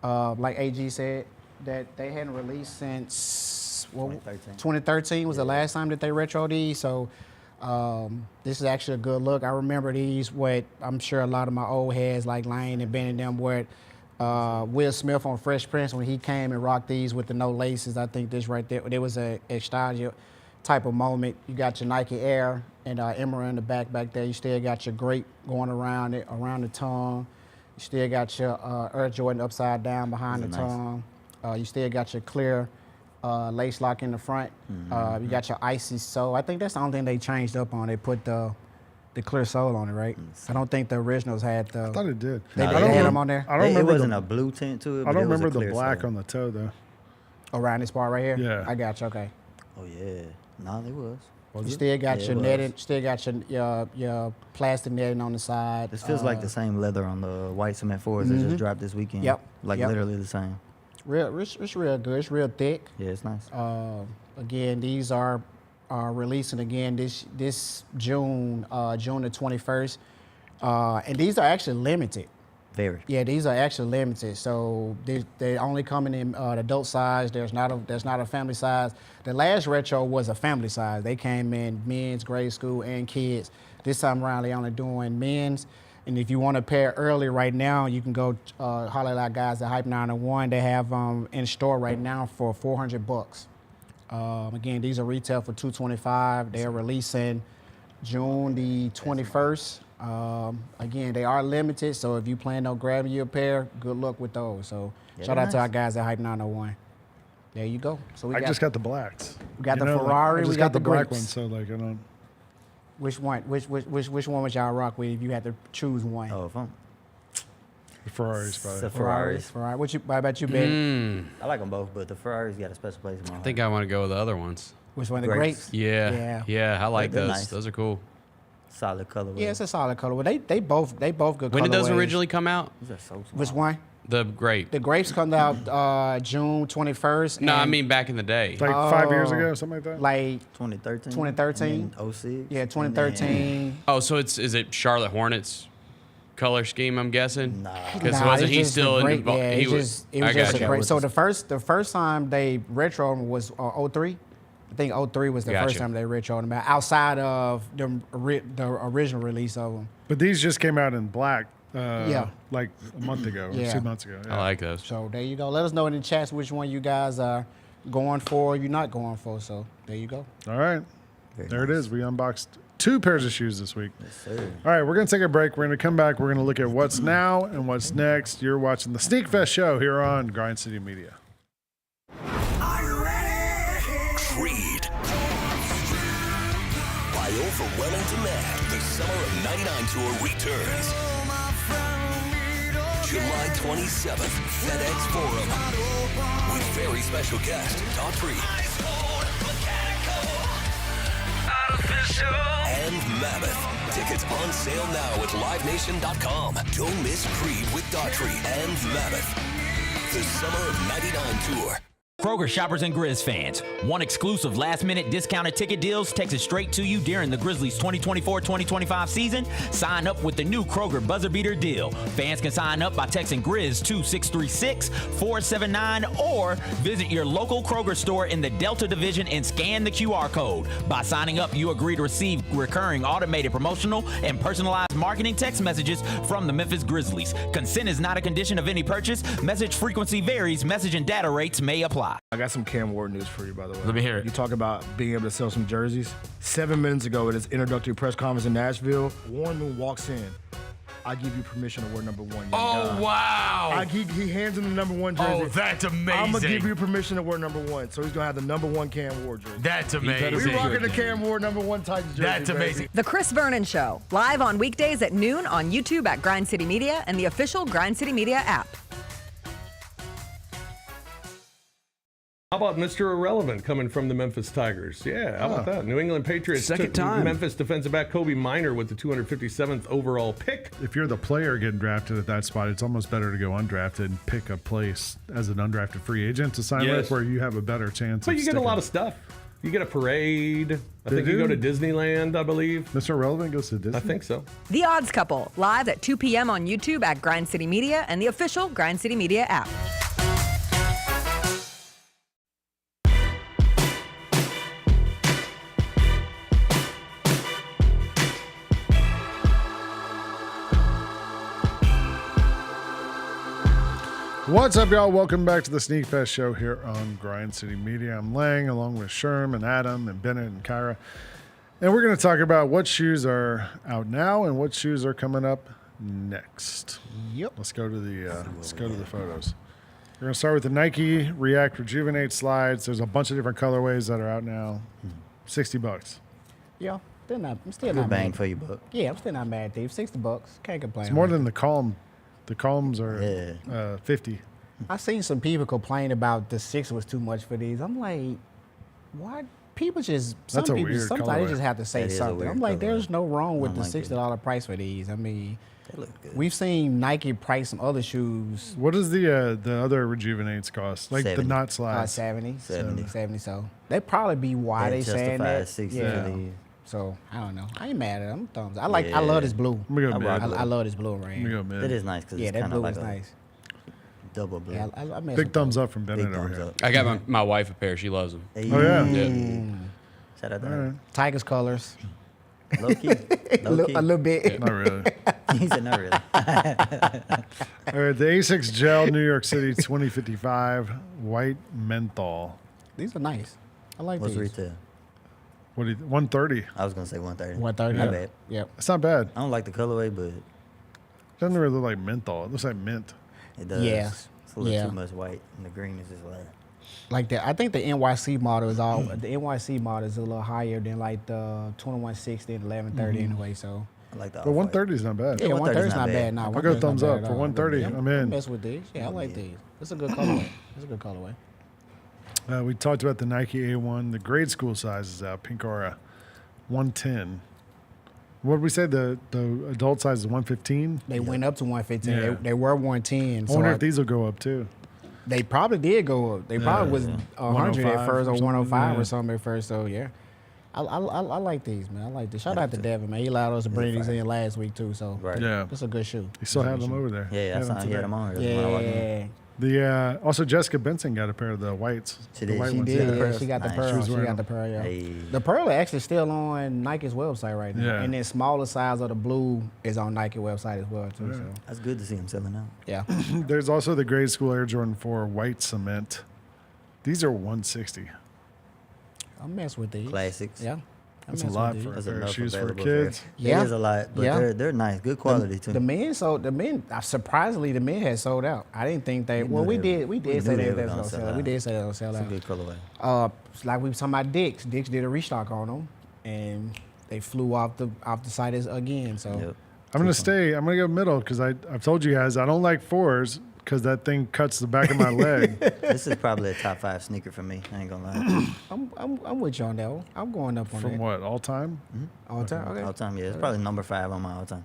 Like AG said, that they hadn't released since 2013 was the last time that they retro these. So this is actually a good look. I remember these. What I'm sure a lot of my old heads like Lane and Ben and them were. Will Smith on Fresh Prince when he came and rocked these with the no laces. I think this right there, there was a nostalgia type of moment. You got your Nike Air and Emerald in the back there. You still got your Grape going around it, around the tongue. You still got your Air Jordan upside down behind the Those are nice. tongue. You still got your clear lace lock in the front. You got your icy sole. I think that's the only thing they changed up on. They put the clear sole on it, right? I don't think the originals had the. I thought it did. They Nah, had they- them on there I don't It remember wasn't the, a blue tint to it. I But don't it was a remember the clear black sole. on the toe though. around this part right here. Yeah. I got you. Okay. Oh yeah. No, they was. You still got Yeah, your it was. netting. Still got your plastic netting on the side. This feels like the same leather on the white cement 4s that just dropped this weekend. Yep, Like yep. literally the same. It's real good. It's real thick. Yeah, it's nice. Again, these are releasing again this June, June the 21st, and these are actually limited. Very. Yeah, these are actually limited. So they only coming in the adult size. There's not a family size. The last retro was a family size. They came in men's, grade school, and kids. This time around, they only doing men's. And if you want a pair early right now, you can go holler at our guys at Hype 901. They have in store right now for $400. Again, these are retail for $225. They're releasing June the 21st. Again, they are limited, so if you plan on grabbing you a pair, good luck with those. So shout out to our guys at Hype 901. There you go. So I just got the blacks. We got the Ferrari. I just we got the black Grapes. one, so like I don't. Which one? Which one would y'all rock with if you had to choose one? Oh, if I'm The Ferraris, probably. the Ferraris. Ferrari. What about you, Ben? I like them both, but the Ferraris got a special place in my heart. I think I want to go with the other ones. Which one? The Grapes. Grapes? Yeah, I like They're those. nice. Those are cool. Solid colorway. Yeah, it's a solid color. Well, they both good. When did those colorways. originally come out? These are so small. Which one? The Grape. The Grapes come out June 21st. No, I and mean back in the day. Like 5 years ago, something like that. like 2013. 2013? 06. yeah, 2013. Oh, so is it Charlotte Hornets color scheme? I'm guessing. Nah. Because Nah, wasn't it's he just still a in? grape, the yeah, he it was I just got a you. great. So the first time they retroed them was 03. I think 03 was the Gotcha. first time they retroed them outside of the original release of them. But these just came out in black. Yeah. Like a month ago, or Yeah. 2 months ago. I like those. So there you go. Let us know in the chats which one you guys are going for or you're not going for. So there you go. All right. Very There it nice. is. We unboxed 2 pairs of shoes this week. Yes, sir. All right, we're going to take a break. We're going to come back. We're going to look at what's now and what's next. You're watching the Sneakfest show here on Grind City Media. Creed. By overwhelming demand, the Summer of '99 tour returns. July 27th, FedEx Forum. With very special guest, Daughtry. And Mammoth. Tickets on sale now at livenation.com. Don't miss Creed with Daughtry and Mammoth. The Summer of '99 tour. Kroger shoppers and Grizz fans, one exclusive last-minute discounted ticket deals texted straight to you during the Grizzlies 2024-2025 season. Sign up with the new Kroger Buzzer Beater deal. Fans can sign up by texting Grizz to 636-479 or visit your local Kroger store in the Delta Division and scan the QR code. By signing up, you agree to receive recurring automated promotional and personalized marketing text messages from the Memphis Grizzlies. Consent is not a condition of any purchase. Message frequency varies. Message and data rates may apply. I got some Cam Ward news for you, by the way. Let me hear it. You talk about being able to sell some jerseys. 7 minutes ago at his introductory press conference in Nashville, Warren Moon walks in. I give you permission to wear number 1. Oh, wow. He hands him the number 1 jersey. Oh, that's amazing. I'm going to give you permission to wear number 1. So he's going to have the number 1 Cam Ward jersey. That's amazing. We're rocking the Cam Ward number 1 Titans jersey. That's amazing. Baby. The Chris Vernon Show, live on weekdays at noon on YouTube at Grind City Media and the official Grind City Media app. How about Mr. Irrelevant coming from the Memphis Tigers? Yeah, how about that? New England Patriots Second took time. Memphis defensive back Kobe Minor with the 257th overall pick. If you're the player getting drafted at that spot, it's almost better to go undrafted and pick a place as an undrafted free agent to sign Yes. with where you have a better chance But of you get a sticking. lot of stuff. You get a parade. I They think you do? go to Disneyland, I believe. Mr. Irrelevant goes to Disney? I think so. The Odds Couple, live at 2 p.m. on YouTube at Grind City Media and the official Grind City Media app. What's up, y'all? Welcome back to the Sneakfest show here on Grind City Media. I'm Lang, along with Sherm and Adam and Bennett and Kyra. And we're going to talk about what shoes are out now and what shoes are coming up next. Yep. Let's go to the photos. We're going to start with the Nike React Rejuvenate slides. There's a bunch of different colorways that are out now. $60. Yeah, I'm still Good not bang mad. for you, buck. Yeah, I'm still not mad, Dave. $60. Can't complain. It's more right? than the Calm. The Calms are 50. I seen some people complain about the 6 was too much for these. I'm like, why? People just That's a people weird sometimes they colorway. just have to say That is a something. weird I'm like, colorway. there's no wrong with I the like it. $60 price for these. I mean, They look good. we've seen Nike price some other shoes. What does the other Rejuvenates cost? Like the 70. knot slides. 70, 70. 70. So they probably be why That they saying that. justifies 60 Yeah. for these. So I don't know. I ain't mad at them. Thumbs. I love this blue. I'm going to go I mid. rock I love this blue right I'm here. going to go That mid. is nice because Yeah, it's that kind of blue like is a nice. double blue. Yeah, I mess Big with thumbs those. up from Bennett Big over thumbs here. up. I got my wife a pair. She loves them. Hey, Oh, yeah. Mm. Shout out to All her. right. Tigers colors. Low key. Low key. A little bit. Not really. He said not really. All right, the Asics Gel New York City 2055 white menthol. These are nice. I like What's these. retail? What do you, 130? I was gonna say 130. 130. Not Yeah. bad. Yep. It's not bad. I don't like the colorway, but Doesn't really look like menthol. It looks like mint. it does. Yeah. It's a little Yeah. too much white, and the green is just Like that. I think the NYC model is all. The NYC model is a little higher than like the 2160 and 1130 anyway. So. I like the. But 130 is not bad. Yeah, 130 is not bad. No, I'll go thumbs up for 130. Yeah, I'm in. Mess with these. Yeah, I like these. It's a good colorway. It's a good colorway. We talked about the Nike A1. The grade school size is out. Pink Aura, 110. What did we say? The adult size is 115. They went up to 115. Yeah. They were 110. I wonder if these will go up too. They probably did go up. They probably was 100 at 105 first or 105 yeah. or something at first. So yeah, I like these, man. I like this. Shout out to Devin, man. He allowed us to bring these in last week too. So Yeah. it's a good shoe. You still have them over there. Yeah, I saw he had them on. Yeah. The also Jessica Benson got a pair of the whites. She The did. white She ones, did. yeah. Yeah, she got the Nice. pearl. She was She wearing got the them. pearl. Yeah. Hey. The pearl are actually still on Nike's website right now, Yeah. and then smaller size of the blue is on Nike website as well too. Yeah. So That's good to see him selling out. yeah. There's also the grade school Air Jordan 4 white cement. These are 160. I'll mess with these. Classics. Yeah. That's a lot for a That's pair of enough shoes for available kids. Yeah. It is a lot, but Yeah. they're nice, good quality too. The men surprisingly the men had sold out. I didn't think they. We Well, knew we they- did. We we did say knew they that were was gonna gonna sell sell out. We out. did say that was sell It's a out. good colorway. Like we were talking about Dick's. Dick's did a restock on them, and they flew off the site again. So Yep. I'm gonna go middle because I've told you guys I don't like 4s because that thing cuts the back of my leg. This is probably a top 5 sneaker for me. I ain't gonna lie. I'm with you on that one. I'm going up on From that. what, all time? All time. Okay. All time, yeah. It's probably number 5 on my all time.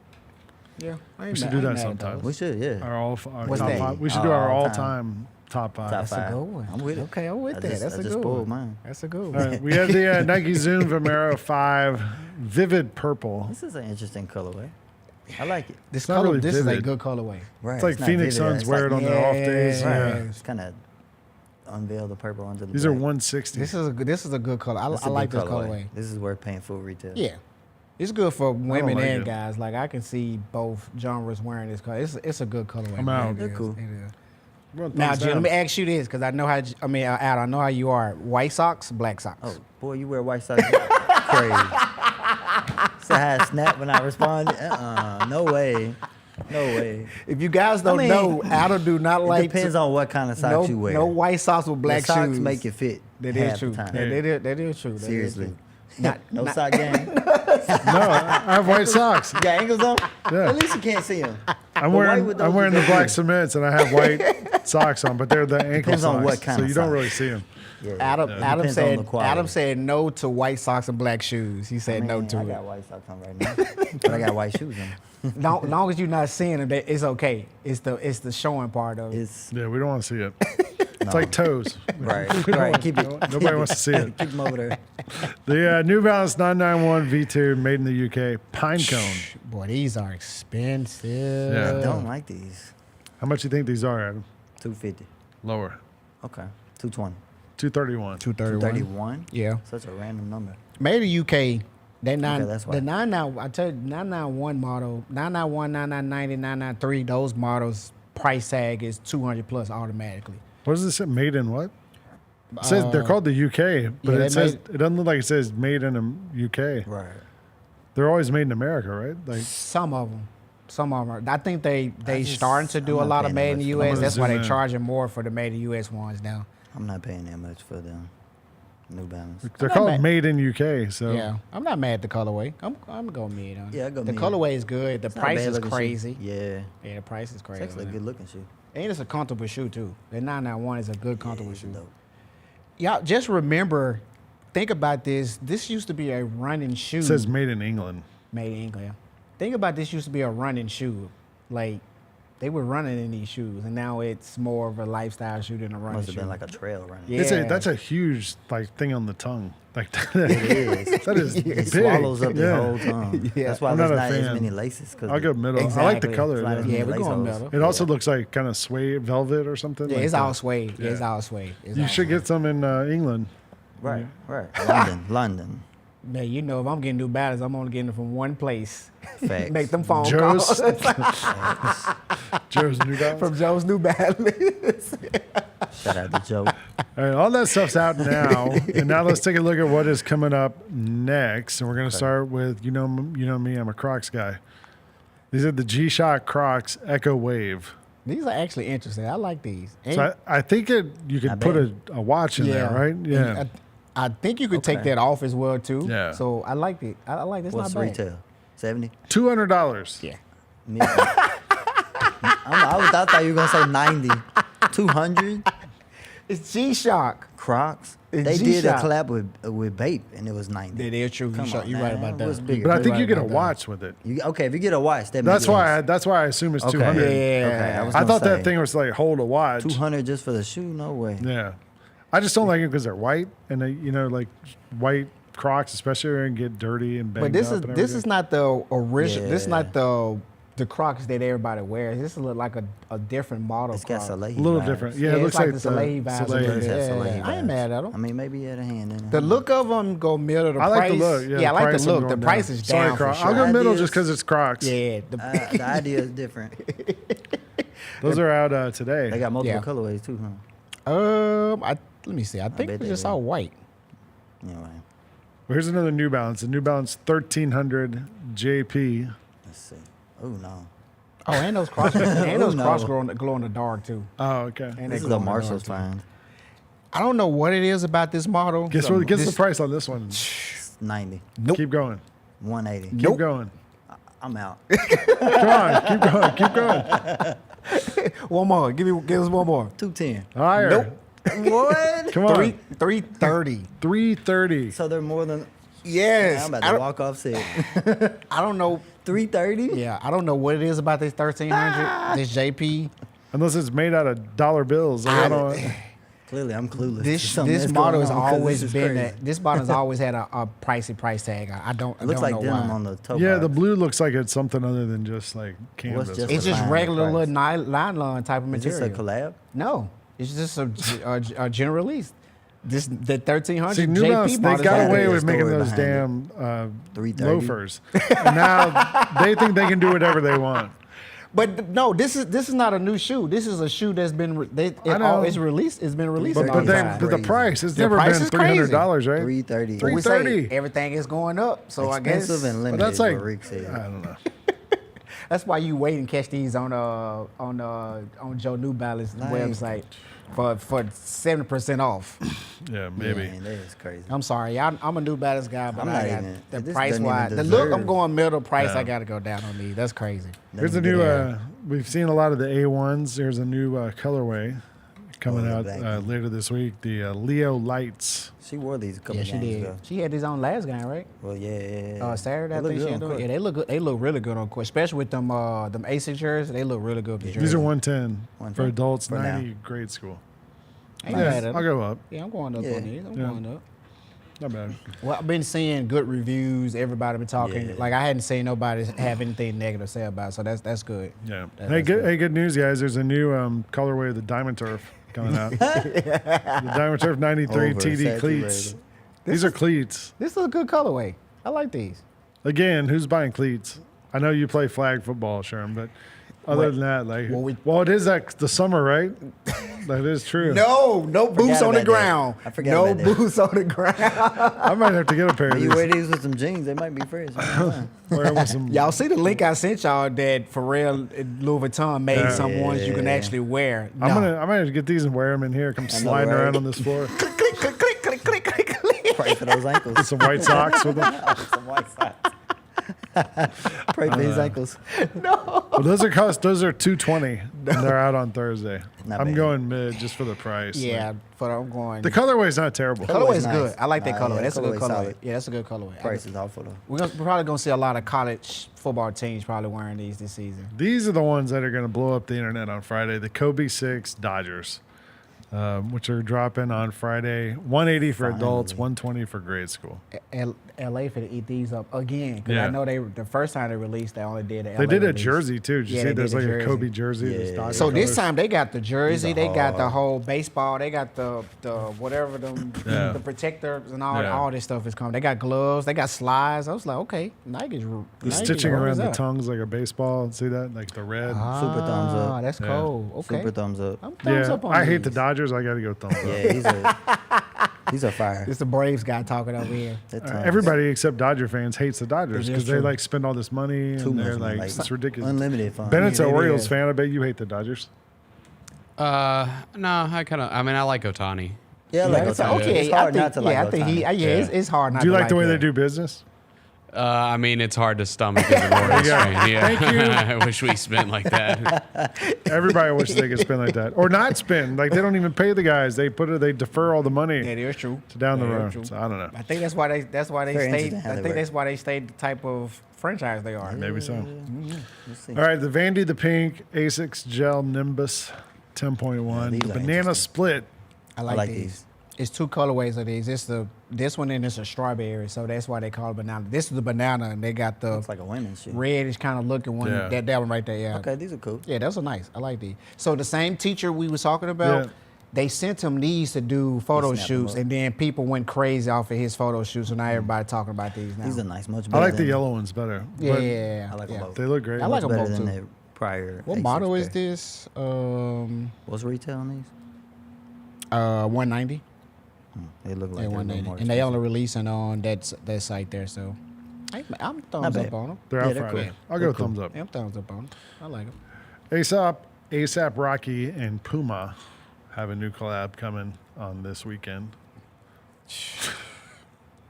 Yeah. I ain't We should mad- do I ain't that mad at sometime. those. We should, yeah. Our What's top that? 5. We should do our All all-time top 5. Top That's a 5. good one. I'm with it. Okay, I'm with I that. just- That's I a just good spoiled one. mine. That's a good All one. right, we have the Nike Zoom Vomero 5 Vivid Purple. This is an interesting colorway. I like it. This not color, really this is a vivid. good colorway. Right. It's like not Phoenix vivid, Suns it's wear like- it on their off days. Yeah. Yeah. It's kind of unveil the purple under the These are black. 160. This is a good color. It's I a like good this colorway. This is worth paying full retail. Yeah. It's good for women like and it. guys. Like I can see both genres wearing this color. It's a good colorway. I'm man. out. It They're is. cool. It is. Well, Now, thumbs Jim, let down. me ask you this, because I know how. Al, I know how you are. White socks, black socks. Oh, boy, you wear white socks. Crazy. So I snap when I respond. No way. No way. If you guys don't mean, know, Al do not It like. depends on what kind of socks you wear. No white socks with black the socks shoes. make it fit. That half is true. The time. That is true. That is Seriously. true. Not, No not- sock game. No, I have white socks. You got ankles on? Yeah. At least you can't see them. I'm But wearing white with those I'm wearing is the black good. cements and I have white socks on, but they're the ankle Depends socks, on what kind so of you don't sock. really see them. Yeah. Adam, Depends Adam on said. the quality. Adam said no to white socks and black shoes. He said no to I it. got white socks on right now. But I got white shoes on. Long as you're not seeing them, it's okay. It's the showing part of it. It's Yeah, we don't want to see it. It's like toes. right. Right. Keep it. Nobody wants to see it. Keep them over there. The New Balance 991 V2 made in the UK pine cone. Boy, these are expensive. Yeah. I don't like these. How much you think these are, Adam? 250. Lower. Okay. 220. 231. 231. Yeah. Such a random number. Made in UK. That that's why. the 99. I tell you, 991 model, 991, 9990, 993. Those models price tag is 200 plus automatically. What does this say? Made in what? It says they're called the UK, but yeah, it says it doesn't look like it says made in the UK. Right. They're always made in America, right? Like Some of them. Are. I think they just- starting to do I'm a not lot of paying made that in the much for US. them. That's why Zoom they're in. charging more for the made in US ones now. I'm not paying that much for them. New Balance. they're not called mad. made in UK. So Yeah, I'm not mad at the colorway. I'm going mid on it. Yeah, I go The mid. colorway is good. The It's not a price bad is looking shoe. crazy. Yeah. Yeah, the price is It's crazy. actually a good looking shoe. And it's a comfortable shoe too. The 991 is a good comfortable It's shoe. dope. Y'all just remember, think about this. This used to be a running shoe. it says made in England. Made in England. Think about this used to be a running shoe. Like they were running in these shoes, and now it's more of a lifestyle shoe than a running Must have shoe. been like a trail running. Yeah. That's a huge like thing on the tongue. Like It is. that is It big. swallows up the Yeah. whole tongue. Yeah. That's why I'm there's not a not as fan. many laces. Cause I'll go middle. I like the Exactly. color. Flat though. as Yeah, we're lace going holes. middle. It also looks like kind of suede velvet or something. Yeah, like it's that. all suede. Yeah, it's Yeah. all suede. It's You all should suede. get some in England. Right, right. London. Man, you know, if I'm getting New Balance, I'm only getting it from one place. Facts. Make them phone Joe's- calls. Joe's New Balance. From Joe's New Balance. Shout out to Joe. All right, all that stuff's out now, and now let's take a look at what is coming up next. And we're going to start with you know me, I'm a Crocs guy. These are the G-Shock Crocs Echo Wave. These are actually interesting. I like these. So I think you could put a watch in there, right? Yeah. And I think you could take that off as well too. Yeah. So I like it. I like this. What's Not bad. retail? 70? $200. Yeah. I thought you were gonna say 90. 200. It's G-Shock. Crocs. It's They did a G-Shock. collab with Bape, and it was 90. That is true. Come on, You're right about What's that. bigger? But I think right you get a about that. watch with it. Okay, if you get a watch, that That's makes why. sense. That's why I assume it's Okay. 200. Yeah. Okay, I thought that say, thing was like hold a watch. 200 just for the shoe? No way. Yeah. I just don't like it because they're white, and they, like white Crocs, especially, are gonna get dirty and banged But this up is and this everything. is not the original. This is Yeah. not the Crocs that everybody wears. This is like a different model. It's got Croc. Soleil a little vibes. different. Yeah, it it's looks like like the Soleil vibes. Soleil. a little bit. Have Yeah, Soleil I ain't vibes. mad at them. I mean, maybe he had a hand in it. The look of them go middle. The I price, like the look. Yeah, I like price the I'm look. The going price down. is Sorry, down for Crocs. sure. I'll go middle Ideas- just because it's Crocs. Yeah. The idea is different. Those are out today. They got multiple Yeah. colorways too, huh? Let me see. I think bet we they just do. saw white. Anyway, Well, here's another New Balance. The New Balance 1300 JP. let's see. Oh no. Oh, and those Crocs, and those no. Crocs glow in the dark too. Oh, okay. And This they is glow a in the Marshall's dark, too. find. I don't know what it is about this model. Guess what? Guess the price on this one. 90. Nope. Keep going. 180. Nope. Keep going. I'm out. Come on. Keep going. Keep going. One more. Give us one more. 210. Higher. Nope. What? Come on. 330. 330. So they're more than. Yes. I'm about I to don't- walk off set. I don't know. 330? Yeah, I don't know what it is about this 1300, this JP. Unless it's made out of dollar bills. I don't know. Clearly, I'm clueless. This Something this that's model going has on 'cause always this is been crazy. that. This model has always had a pricey price tag. I don't. It looks I don't like know denim why. on the toe Yeah, box. the blue looks like it's something other than just like canvas. just It's just Define the regular price. little nylon type of Is material. this a collab? No, it's just a general release. This the 1300 See, New JP Balance, they model. got gotta away be a with making story those behind damn 330. loafers. And now they think they can do whatever they want. But no, this is not a new shoe. This is a shoe that's been I know. it's released. It's been released. But, all the but time. the price, it's The never price been is crazy. $300, right? 330. But we say 330. everything is going up. So I guess Expensive and But limited. that's like, what Rick said. I don't know. that's why you wait and catch these on Joe New Balance website for 70% off. Yeah, maybe. Man, that is crazy. I'm sorry, I'm a New Balance guy, but I'm I not got even- the this price doesn't even wise. The look, I'm deserve- going middle price. Yeah. I got to go down on these. That's crazy. Here's a new, we've seen a lot of the A1s. There's a new colorway coming Oh, out the black later this week. The Leo Lights. She wore these a couple Yeah, she games did. ago. She had these on last game, right? Well, yeah. Saturday, I They look think good she on had court. Yeah, they look good. They look really good on court, especially with them Asics jerseys. They look really good. With the These are jerseys. 110 for 110 adults, for now. 90 grade school. Ain't mad at I'll them. go up. Yeah, I'm going up Yeah. on these. I'm Yeah. going up. Not bad. Well, I've been seeing good reviews. Everybody been talking. Yeah. Like I hadn't seen nobody have anything negative to say about it, so that's good. Yeah. That's Hey, good. good news, guys. There's a new colorway of the Diamond Turf coming out. The Diamond Turf 93 TD Oversaturated. cleats. These are cleats. This is a good colorway. I like these. Again, who's buying cleats? I know you play flag football, Sherm, but other than that, like, well, it is the summer, right? That is true. No boots on the about that. ground. I forgot No about that. boots on the ground. I might have to get a pair of You these. wear these with some jeans, they might be fresh. Wear with some, Y'all see the link I sent y'all that Pharrell Louis Vuitton made some ones you can actually wear. I might have to get these and wear them in here. Come sliding right? around on this floor. click, click, click, click, click, click, click, click. Pray for those ankles. Get some white socks with them. Some white socks. Pray for his ankles. Well, those are $220. And they're out on Thursday. Not I'm bad. going mid just for the price. Yeah, Like, but I'm going. the colorway's not terrible. colorway's nice. good. I like that Nah, colorway. yeah, That's a good colorway's colorway. solid. Yeah, that's a good colorway. Price is awful though. We're probably gonna see a lot of college football teams probably wearing these this season. These are the ones that are going to blow up the internet on Friday. The Kobe 6 Dodgers, which are dropping on Friday. 180 for adults, 120 for grade school. LA for to eat these up again. Because Yeah. I know the first time they released, they only did They did a jersey too. Did you see there's like a Kobe jersey? Yeah. So this time they got the jersey, they got the whole baseball, they got the whatever the protectors and all this stuff is coming. They got gloves, they got slides. I was like, okay, Nike's The stitching around the tongues like a baseball. See that? Like the red. Super thumbs up. That's cool. Okay. Super thumbs up. Thumbs up on I hate the these. Dodgers. I got to go thumbs up. Yeah, these are fire. It's the Braves guy talking over here. Everybody except Dodger fans hates the Dodgers because they like spend all this money and Too they're much money, like, it's ridiculous. Unlimited fun. Bennett's an Orioles fan. I bet you hate the Dodgers. No, I mean, I like Ohtani. Yeah, like it's Ohtani. okay. It's hard not to like I think Ohtani. it's hard not Do you to like the way that. they do business? I mean, it's hard to stomach as an Orioles fan. Yeah. Thank you. I wish we spent like that. Everybody wishes they could spend like that, or not spend. Like they don't even pay the guys. They defer all the money. Yeah, that's true. To down the Yeah, road. true. So I don't know. I think that's why they Very stayed. interesting how I they think work. that's why they stayed the type of franchise they are. Maybe so. Let's see. All right, the Vandy, the Pink, Asics Gel Nimbus, 10.1, these the are Banana interesting. Split. I like these. It's two colorways of these. This one and it's a strawberry, so that's why they call it banana. This is the banana, and they got the Looks like a women's shoe. reddish kind of looking one. Yeah. That one right there. Yeah. Okay, these are cool. Yeah, those are nice. I like these. So the same teacher we was talking about, Yeah. they sent him these to do photo snapped them shoots, up. and then people went crazy off of his photo shoots, and now everybody talking about these now. These are nice. Much I better like the than- yellow ones better. Yeah, but yeah, I like yeah. them both. They look great. I like Much them better both than too. the prior. What A6 model is pair. this? What's retail on these? 190. They look like Yeah, they're a little 190, more and they only expensive. releasing on that site there. So I'm thumbs bad. up on them. They're Yeah, out they're Friday. cool. I'll They're go cool. thumbs up. Yeah, I'm thumbs up on them. I like them. ASAP Rocky and Puma have a new collab coming on this weekend.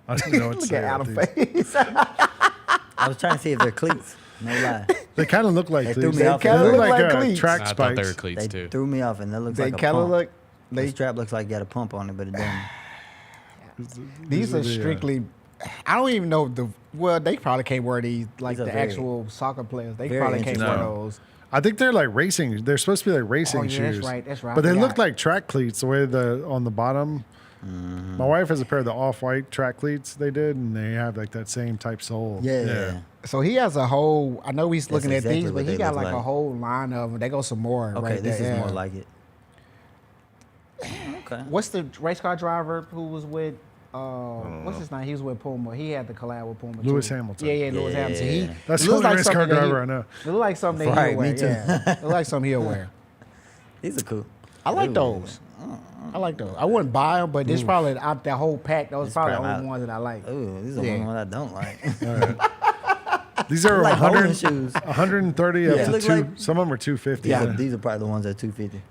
I don't know what to Look say at about Adam these. face. I was trying to see if they're cleats. No lie. They kind of look like They these. threw me off. They kinda look look like like cleats. track I thought they were spikes. cleats They too. threw me off, and that looks They like a kind of pump. look. The strap looks like you got a pump on it, but it doesn't. These are the, strictly. I don't even know Well, they probably can't wear these like These are the very- actual soccer players. They very probably can't wear interesting. those. I think they're like racing. They're supposed to be like racing yeah, shoes. that's right, that's right. But they I look forgot. like track cleats the way on the bottom. Mm-hmm. My wife has a pair of the off-white track cleats they did, and they have like that same type sole. Yeah. So he has a whole. I know he's looking exactly at these, what but he they got look like a like. whole line of them. They go some more. Okay, right this there, is yeah. more like it. Okay. What's the race car driver who was with? What's his name? He was with Puma. He had the collab with Puma. Lewis too. Hamilton. Yeah, Lewis Yeah. Hamilton. He That's it the looks only race car something that driver I know. It look like something that Right, he'll me wear. too. Yeah. It look like something he'll wear. These are cool. I like Ooh. those. I like those. I wouldn't buy them, but this probably out that whole pack. Those This probably the probably only out. ones that I like. Ooh, these are Yeah. the ones I don't like. These are like 100, bowling shoes. 130 up They to look two. like- Some of them are 250. Yeah. These are probably the ones at 250.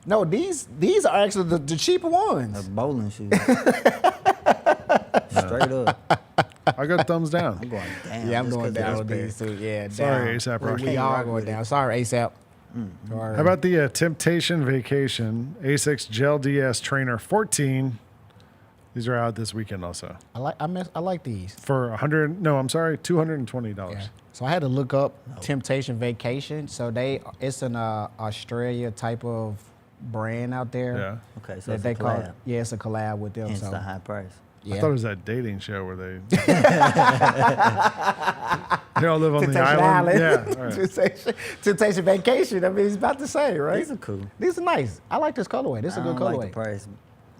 No, these are actually the cheaper ones. Bowling shoes. Straight up. I got thumbs down. I'm going down. Yeah, I'm just going 'cause they're down with big. these too. Yeah, Sorry, down. A$AP Rocky. We all rock going with down. it. Sorry, ASAP. Sorry. How about the Temptation Vacation Asics Gel DS Trainer 14? These are out this weekend also I like these. for $220. Yeah. So I had to look up Temptation Vacation. So it's an Australia type of brand out there. Yeah. Okay, so That it's they a call collab. yeah, it's a collab with them. Hence So the high price. yeah. I thought it was that dating show where they they all live on the Temptation island. Yeah. All right. Temptation Vacation. I mean, it's about to say, right? These are cool. These are nice. I like this colorway. This is a I good don't colorway. like the price.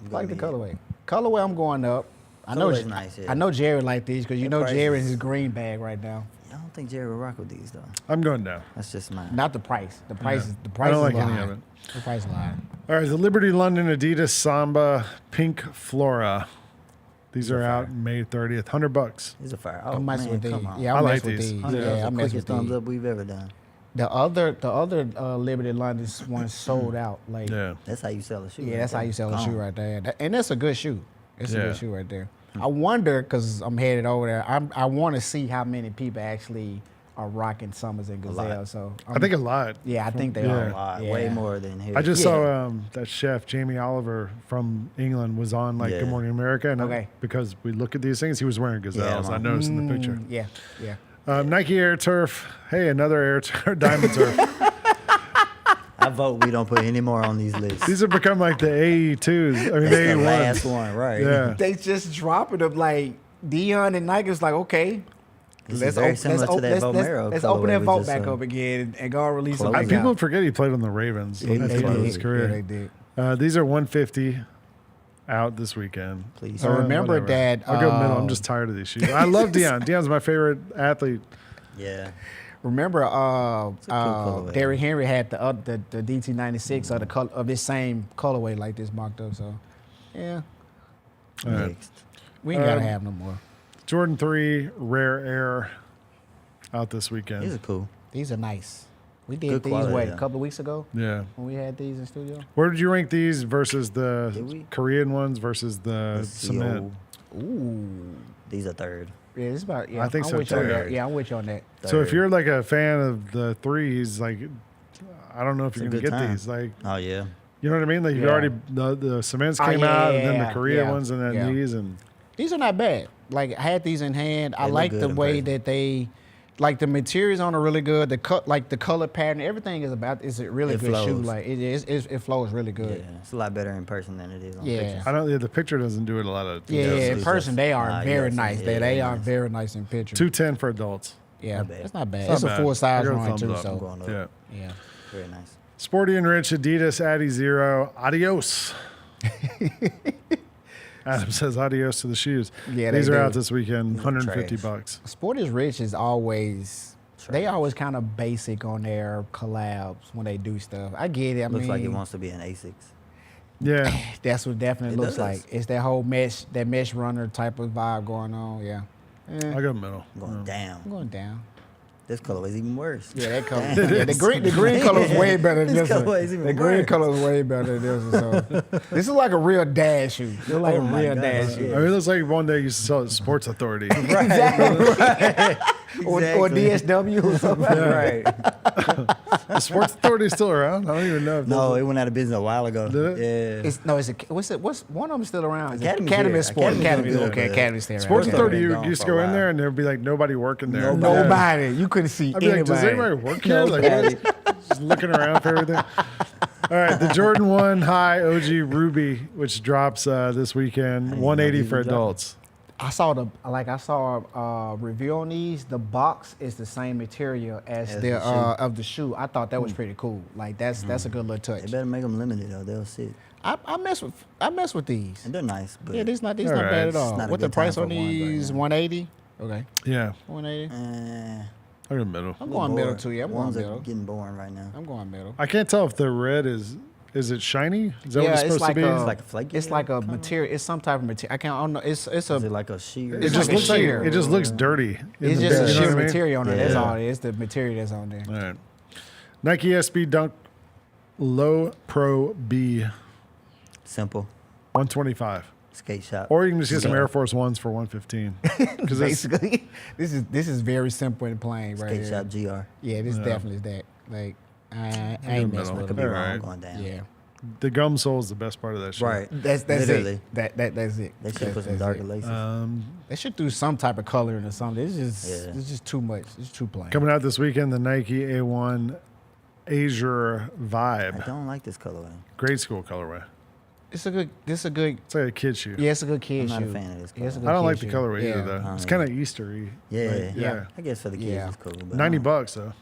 I like the colorway. Colorway, I'm going up. Colorway's nice, yeah. I know Jared like these because you Their know price Jared is- is his green bag right now. I don't think Jerry will rock with these though. I'm going down. That's just mine. Not the price. The price is the I price don't is like any high. of it. The price is high. All right, the Liberty London Adidas Samba Pink Flora. These are out May 30th. $100. These are fire. I'm Oh messing man, with these. come on. Yeah, I I'm like messing with these. these. That's Yeah, the I'm messing quickest with thumbs these. up we've ever done. The other Liberty London one sold out. Like Yeah. That's how you sell a shoe. yeah, right that's how there. you sell a Gone. shoe right there. And that's a good shoe. It's a Yeah. good shoe right there. I wonder because I'm headed over there. I want to see how many people actually are rocking Summers and Gazelle. So I think a lot. yeah, I think they Yeah. are. A lot, Yeah. way more than here. I just saw that chef Jamie Oliver from England was on like Yeah. Good Morning America, and Okay. because we look at these things, he was wearing Gazelles. I noticed in the picture. Yeah, yeah. Nike Air Turf. Hey, another Air Turf Diamond Turf. I vote we don't put any more on these lists. These have become like the AE2s. I mean, That's the the AE1s. last one, right? Yeah. They just dropping them like Dion and Nike was like, okay. This is very similar to that Vomero let's open that colorway we vault just back saw. up again and go and release them. People forget he played on the Ravens. Yeah, That's they part of did. his career. Yeah, they did. These are 150 out this weekend. Please. So remember that. I'll go middle. I'm just tired of these shoes. I love Dion. Dion's my favorite athlete. Yeah. Remember, colorway. Derrick Henry had the DT96 of the color of this same colorway like this mocked up. So, yeah, Next. we ain't gotta have no more. Jordan 3 Rare Air out this weekend. These are cool. These are nice. We did Good these quality, a couple of weeks ago Yeah. when we had these in studio. Where did you rank these versus the Did we? Korean ones versus the Let's see, cement? Ooh, These are third. yeah, it's about. Yeah, I think I'm so, with you on too. that. Yeah, I'm with you on that. So if Third. you're like a fan of the threes, like I don't know if It's a you're gonna good get time. these. Like Oh yeah. you know what I mean? Like you've Yeah. already the cements Oh, came yeah, out, and then yeah, the Korea yeah, ones, and then yeah. these, and These are not bad. Like I had these in hand. I They look like good the in way person. that they, like the materials on are really good. The cut, like the color pattern, everything is about. It's a really It good shoe. flows. Like it flows really Yeah. good. It's a lot better in person than it is on Yeah. pictures. I don't. Yeah, the picture doesn't do it a lot of. Yeah, Yeah, in it's person they are just- very yes, nice. yeah, They very are nice. very nice in picture. 210 for adults. Yeah, Not bad. that's not bad. It's It's not a bad. full size I give it a run thumbs too. up. So Going up. Yeah. yeah. Very nice. Sporty and Rich Adidas Addy Zero. Adios. Adam says adios to the shoes. Yeah, these they are do. out this weekend. $150 trash. bucks. Sport is Rich is always. They always kind of basic on their collabs when they do stuff. I get it. I Looks mean, like it wants to be an Asics. Yeah. that's what definitely It looks does. like. It's that whole mesh runner type of vibe going on. Yeah. I go middle. I'm going down. I'm going down. This color is even worse. Yeah, that color. Yeah, the green color is way better than This this one. color is even The green worse. color is way better than this one. So this is like a real dad shoe. This is like Oh a my real God. dad I shoe. mean, it looks like one day you used to sell at Sports Authority. Exactly. Or Exactly. DSW or something. Right. The Sports Authority is still around? I don't even know. If No, there's it went out of business a while ago. Did it? Yeah. What's one of them still around? Is it Academy's Academy here. Sport. Academy's Academy. still Okay, good. Academy's still around. Sports Okay. Authority, Been you gone used to for a go in while. there and there'd be like nobody working there. Nobody. You couldn't see I'd be like, anybody. does anybody work here? Like, just looking around for everything. All right, the Jordan 1 High OG Ruby, which drops this weekend, $180 for adults. I saw a review on these. The box is the same material as As the the shoe. of the shoe. I thought that was pretty cool. Like that's a good little They touch. better make them limited though. They'll sit. I mess with these. And they're nice, but Yeah, these not All bad right. at It's all. not a What the good time price for on ones right these? now. 180. Okay, Yeah, 180. I go middle. I'm going middle too. Yeah, I'm going Ones are middle. getting boring right now. I'm going middle. I can't tell if the red is it shiny? Is that what it's supposed to be? It's like a flaky. It's like a material. It's some type of material. I don't know. It's Is it a. like a sheer? It It's just like a looks like sheer. it just looks dirty. in It's the just a bed, you know sheer what I mean? material on it. That's Yeah. all it is. The material that's on there. All right. Nike SB Dunk Low Pro B Simple. 125. Skate shop. Or you can just get some Air Force Ones for 115. Because Basically, this is very simple and plain right Skate here. shop GR. Yeah, this definitely is that. Like I ain't messing with Could it. be All wrong. right. Going down. Yeah, the gum sole is the best part of that shit. Right. that's Literally. it. That's it. They should That's- put some that's darker it. laces. They should do some type of coloring or something. Yeah. It's just too much. It's too plain. Coming out this weekend, the Nike A1 Azure I Vibe. don't like this colorway. Grade school colorway. It's a good. It's a good. It's like a kid shoe. Yeah, it's a good kid I'm shoe. not a fan of this Yeah, it's a color. good I don't kid like the shoe. colorway Yeah. either, though. I It's don't kind of Eastery. Yeah. Like, yeah. I guess for the kids Yeah. it's cool. But $90 though.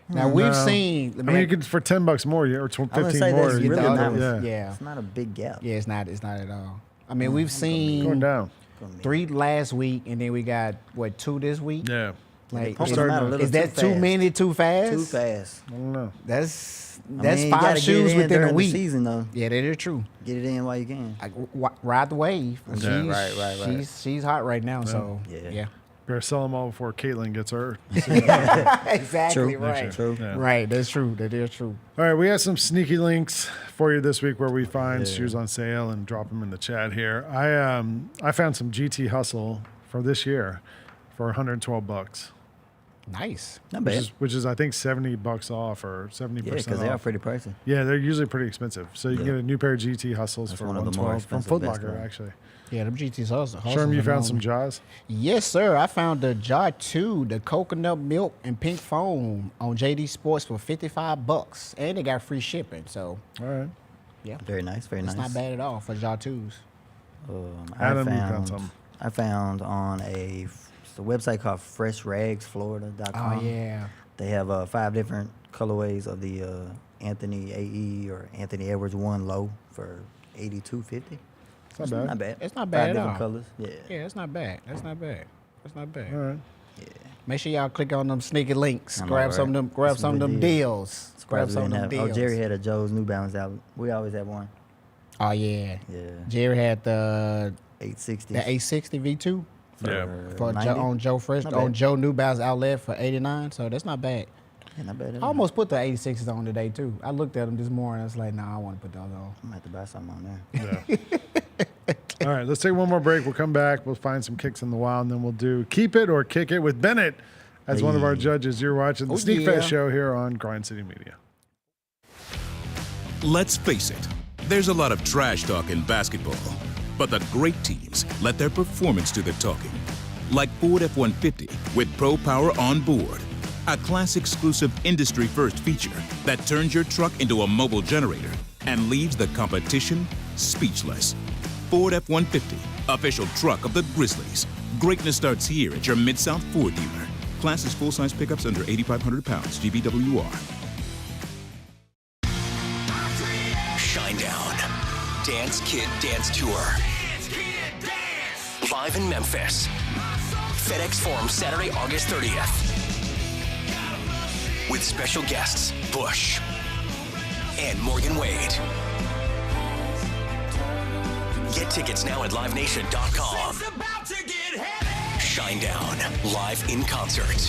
Now we've No. seen. I mean, you could for $10 more, or I would 15 say more. that's you really get not. the- Yeah. It's not a big gap. Yeah, it's not. It's not at all. I mean, we've seen Going down. 3 last week, and then we got what 2 this week. Yeah. Like, Pumping is, them out a little is that too too fast. many, too fast? Too fast. I don't know. That's I that's mean, you 5 gotta get shoes it in within a during the week. season though. Yeah, that is true. Get it in while you can. Like ride the wave. Yeah. Right. She's hot right now. So Yeah. yeah. Better sell them all before Caitlin gets hurt. Exactly True. right. True. Yeah. Right. That's true. That is true. All right, we have some sneaky links for you this week where we find shoes on sale and drop them in the chat here. I found some GT Hustle for this year for $112, Nice. Not bad. which is I think $70 off or 70% Yeah, because they are off. pretty pricey. Yeah, they're usually pretty expensive. So you can Yeah. get a new pair of GT Hustles That's for one of the more $112 from expensive Foot Best Locker Buy. actually. Yeah, them GTs hustles. Sherm, you found some Jaws? Yes, sir. I found the Jaw 2, the coconut milk and pink foam on JD Sports for $55, and they got free shipping. So All right. yeah, Very nice. Very it's nice. not bad at all for Jaw 2s. I Adam, you found found some. I found on it's a website called FreshRagsFlorida.com. Oh, yeah. They have 5 different colorways of the Anthony AE or Anthony Edwards 1 low for $82.50. It's not bad. It's not bad 5 at different all. colors. Yeah. Yeah, it's not bad. That's not bad. That's not bad. All right. Yeah. Make sure y'all click on them sneaky links. I know, Grab right? some of them. Grab That's some of a them good deal. deals. Grab Surprised some we of them didn't have- deals. Jerry had a Joe's New Balance out. We always have one. Oh yeah. Yeah. Jerry had the 860. the 860 V2 for 90? on Joe Fresh Not on bad. Joe New Balance outlet for 89. So that's not bad. Yeah, not bad at I all. almost put the 86s on today too. I looked at them this morning. I was like, nah, I want to put those on. I'm gonna have to buy something on there. Yeah. All right, let's take one more break. We'll come back. We'll find some kicks in the wild, and then we'll do Keep It or Kick It with Bennett as one of our judges. You're watching the Sneakfest show here on Grind City Media. Let's face it, there's a lot of trash talk in basketball, but the great teams let their performance do the talking. Like Ford F-150 with Pro Power on board, a class-exclusive industry-first feature that turns your truck into a mobile generator and leaves the competition speechless. Ford F-150, official truck of the Grizzlies. Greatness starts here at your Mid-South Ford dealer. Class is full-size pickups under 8,500 pounds, GVWR. Shinedown. Dance Kid Dance Tour. Live in Memphis. FedEx Forum Saturday, August 30th. With special guests, Bush and Morgan Wade. Get tickets now at livenation.com. Shinedown, live in concert.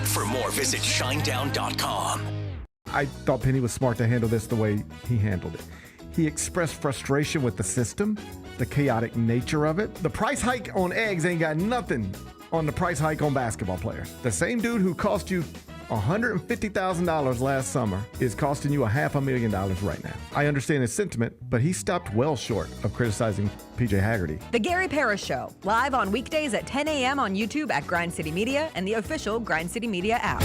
For more, visit shinedown.com. I thought Penny was smart to handle this the way he handled it. He expressed frustration with the system, the chaotic nature of it. The price hike on eggs ain't got nothing on the price hike on basketball players. The same dude who cost you $150,000 last summer is costing you $500,000 right now. I understand his sentiment, but he stopped well short of criticizing PJ Haggerty. The Gary Parrish Show, live on weekdays at 10 a.m. on YouTube at Grind City Media and the official Grind City Media app.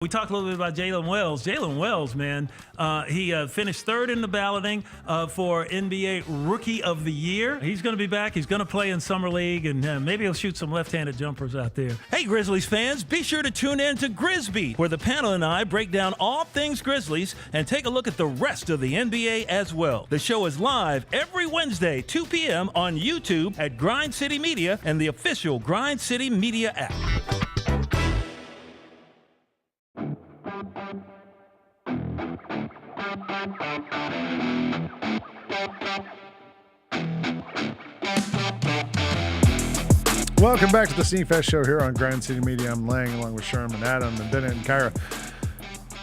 We talked a little bit about Jalen Wells. Jalen Wells, man, he finished third in the balloting for NBA Rookie of the Year. He's going to be back. He's going to play in Summer League, and maybe he'll shoot some left-handed jumpers out there. Hey, Grizzlies fans, be sure to tune in to Grizzbeat, where the panel and I break down all things Grizzlies and take a look at the rest of the NBA as well. The show is live every Wednesday, 2 p.m. on YouTube at Grind City Media and the official Grind City Media app. Welcome back to the Sneakfest show here on Grind City Media. I'm Lang along with Sherman, Adam, and Bennett and Kyra.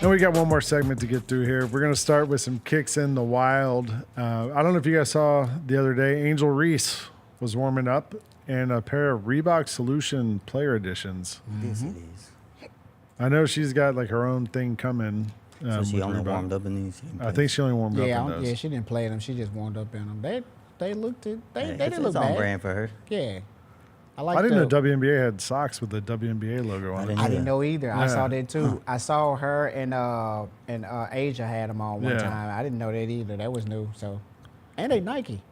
And we got one more segment to get through here. We're going to start with some kicks in the wild. I don't know if you guys saw the other day, Angel Reese was warming up in a pair of Reebok Solution Player Editions. Yes, it is. I know she's got like her own thing coming. So she with only Reebok. warmed up in these. I think she only warmed up in those. Yeah, she didn't play them. She just warmed up in them. They looked it. They Yeah, didn't look it's on bad. brand for her. Yeah. I didn't know WNBA had socks with the WNBA logo on it. I didn't know either. I Yeah. saw that too. I saw her and Asia had them on one Yeah. time. I didn't know that either. That was new. So, and they Nike.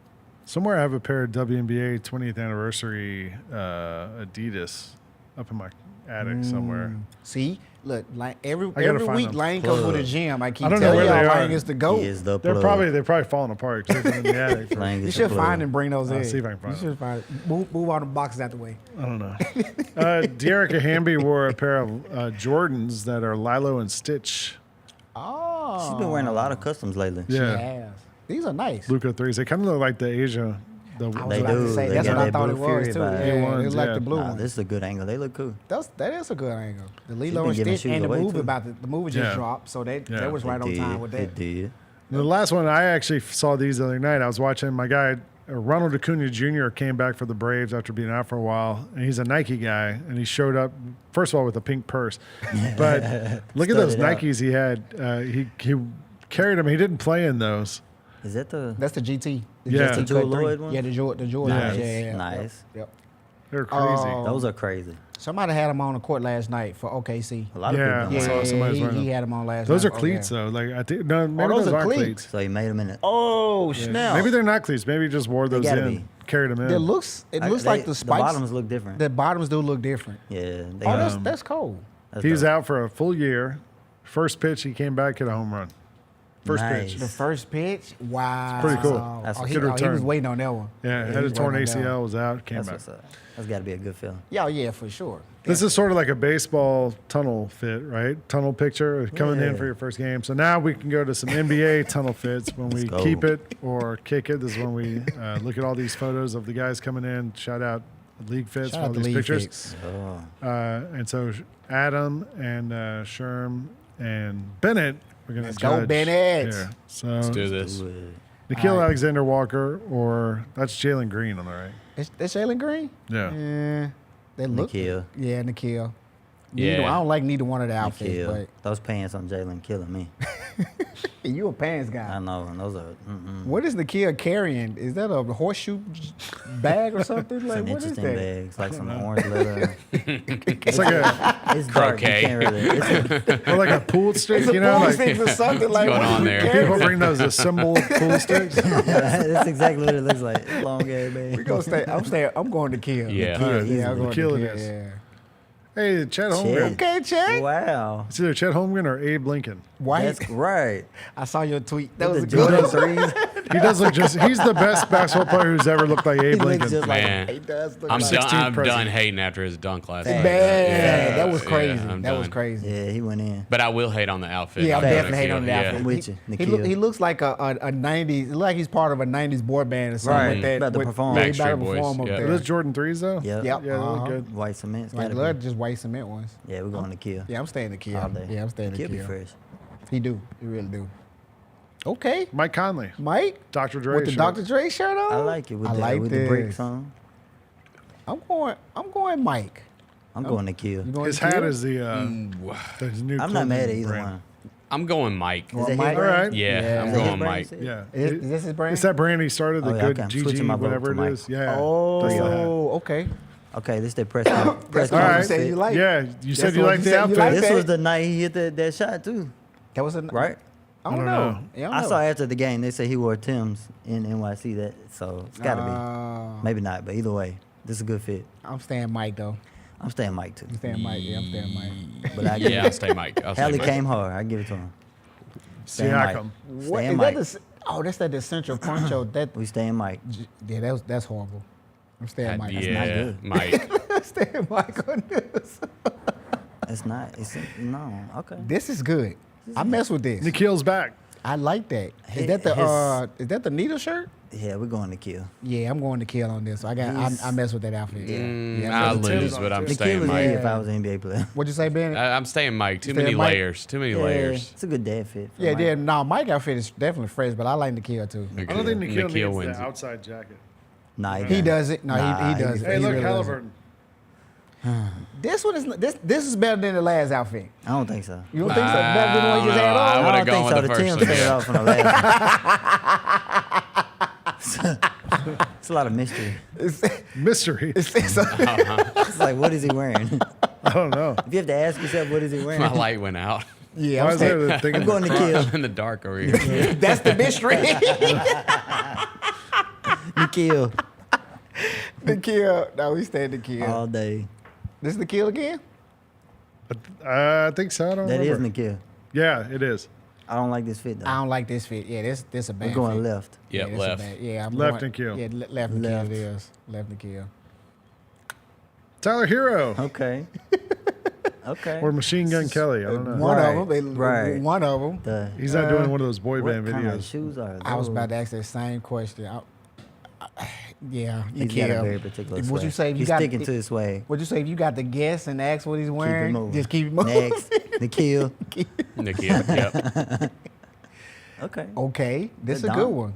Somewhere I have a pair of WNBA 20th anniversary Adidas up in my attic somewhere. See, look, like every gotta find week, them. Lane comes with a gym. I keep I don't know telling where y'all, they are. Lane is the GOAT. He is the They're plug. probably falling apart because they've been in the attic. Lang You is should the find plug. and bring those I'll in. see if I can find You should find move all the boxes out the way. I don't know. De'Arica Hamby wore a pair of Jordans that are Lilo and Stitch. Oh, She's been wearing a lot of customs lately. Yeah. Yes. These are nice. Luca 3s. They kind of look like the Asia. I was They about to do. say, They that's got what I that thought it blue was Fury too. vibe. Yeah, A1s, it's like yeah. the blue Nah, one. this is a good angle. They look cool. That is a good angle. The been Lilo and giving Stitch shoes and the away, movie too. about the movie just Yeah. dropped, so Yeah. that was right on time with that. It did. The last one, I actually saw these the other night. I was watching my guy, Ronald Acuna Jr. came back for the Braves after being out for a while, and he's a Nike guy, and he showed up, first of all, with a pink purse. But look at those Studded out. Nikes he had. He carried them. He didn't play in those. Is that the? That's the GT. Yeah. GT The Joe Cut 3. Lloyd one? Yeah, the Jordan. Nice. Yeah. Nice. Yep. They're crazy. Those are crazy. Somebody had him on the court last night for OKC. A lot of people. I saw somebody's wearing he them. had him on last Those night. are cleats though. Like I think no, maybe those those are aren't cleats. So he made them in it. Oh, Yeah. snap. Maybe they're not cleats. Maybe he just wore those gotta in, be. carried them in. It looks like the spikes. The bottoms look different. The bottoms do look different. Yeah. They That's cool. That's He's dope. out for a full year. First pitch, he came back, hit a home run. First Nice. pitch. The first pitch, wow. Pretty cool. That's he, good he return. was waiting on that one. Yeah, he had a was torn waiting on that ACL, one. was out, came That's back. what's up. That's got to be a good feeling. Yeah, for sure. This is sort of like a baseball tunnel fit, right? Tunnel picture coming in for your first game. So now we can go to some NBA tunnel fits when we go. keep it or kick it. This is when we look at all these photos of the guys coming in. Shout out League Fits Shout for all out to these League pictures. Fits. And so Adam and Sherm and Bennett, we're going to Let's judge go, Bennett. here. So Let's do this. Nikhil Alexander Walker, or that's Jalen Green on the right. That's Jalen Green? Yeah. They look. Nikhil. Yeah, Nikhil. Yeah. I don't like neither one of the outfits, Nikhil. Those pants on Jalen killing me. but you a pants guy. I know. And those are. What is Nikhil carrying? Is that a horseshoe bag or something? Some Like, what is interesting that? bags, like some orange leather. It's like a It's dark. You Croquet. can't really. or like a pool stick, It's a you know? pool Like, stick or something. Like, going what on is there? he carrying? people bring those as symbol pool sticks. That's exactly what it looks like. Long ass bag. We gonna stay. I'm going to kill. Yeah. Yeah, I'm going Nikhil to it kill. is. Yeah. Hey, Chet Holmgren. Okay, check. Wow. It's either Chet Holmgren or Abe Lincoln. White. That's right. I saw your tweet. That was a With good the one. Jordan threes. He does look he's the best basketball player who's ever looked like Abe He looks Lincoln. just like Man, He does look I'm like done. 16th I'm president. done hating after his dunk last night. Man, that was Yeah, crazy. I'm That was done. crazy. Yeah, he went in. But I will hate on the outfit. Yeah, I'm I'm definitely gonna hating on the feel- outfit. I'm with you, He, Nikhil. he looks like a 90s, like he's part of a 90s boy band or something Right. like that. About to with- perform. Yeah, he about to Backstreet Boys, perform up yeah. Are there. those Jordan 3s, though? Yep. Yep. Yeah, they look good. White cement's Like, gotta blood be. just white cement ones. Yeah, we're going to kill. Yeah, I'm staying to kill. All day. Yeah, I'm staying to Kill kill. be fresh. He do. He really do. Okay. Mike Conley. Mike? Dr. Dre With the shirt. Dr. Dre shirt on? I like it with, I the, like with this. the bricks on. I'm going Mike. I'm going to kill. You going His to hat kill? is the new I'm not mad at clothing either brand. one. I'm going Mike. Well, Is that Mike? his All brand? right. Yeah, Yeah. I'm Is that going his Mike. brand? Yeah. Is this his brand? It's that brand he started, the Oh, yeah, good okay. I'm GG, switching my vote whatever to it Mike. is. Yeah. That's the hat. Oh, okay. Okay, this is the press conference. That's All what right. you said you like. Yeah, you said That's you what liked you the said you outfit. liked. This that. was the night he hit that shot, too. That was a Right? I don't I don't know. know. Yeah, I saw after the game, they said he wore Tim's in NYC. That So it's got to be. Maybe not, but either way, this is a good fit. I'm staying Mike though. I'm staying Mike, too. I'm staying Mike. Yeah, I'm staying Mike. But I give Yeah, I'll stay Mike. I'll stay Hallie Mike. came hard. I give it to him. Staying Mike. Siakam. What Staying is Mike. that? That's that essential poncho. That We staying Mike. yeah, that's horrible. I'm staying Mike. not Yeah, good. Mike. I'm staying Mike on this. It's not. It's no. Okay. This is good. I mess with this. Nikhil's back. I like that. Is His- that the needle shirt? Yeah, we're going to kill. Yeah, I'm going to kill on this. I mess with that outfit. Yeah, I I'm lose, but I'm The staying kill is Mike. me if I was an NBA player. What'd you say, Ben? I'm staying Mike. Too Staying many Mike? layers. Too many Yeah, layers. it's a good dad fit. for Yeah, Mike. yeah. No, Mike outfit is definitely fresh, but I like the kill too. I don't think Nikhil Nikhil needs wins the it. outside jacket. Nah, He does it. No, Nah, he does it. Hey, He look, really does it. Halliburton. This one is this is better than the last outfit. I don't think so. You don't think so? Better than the one you just had I on? would've don't think gone so. with The the first Tim one, set it yeah. off on the last one. It's a lot of mystery. Mystery. It's like, what is he wearing? I don't know. If you have to ask yourself, what is he wearing? My light went out. Yeah, Why I'm is there saying, the thing I'm in going the to kill. I'm in the dark over here. that's the mystery. You kill The kill. No, we stayed the kill. all day. This is the kill again? I think so. I don't That remember. is Nikhil. Yeah, it is. I don't like this fit though. I don't like this fit. Yeah, this a bad We're going fit. left. Yep, this a left. bad- Yeah, I'm Left going, and kill. Yeah, left and Left. kill it is. Left and kill. Tyler Hero Okay. Okay. or Machine Gun Kelly. I don't know. One Right, of them. right. One of them. The, He's not doing one of those boy what band kind of videos. shoes are those? I was about to ask that same question. Yeah, He's got a very particular Would you swag. say if you He's got sticking to his swag. Would you say if you got to guess and ask what he's Keep it wearing, moving. just keep it moving? Next, Nikhil. Nikhil. Yep. Okay. Okay, this is a Dom. good one.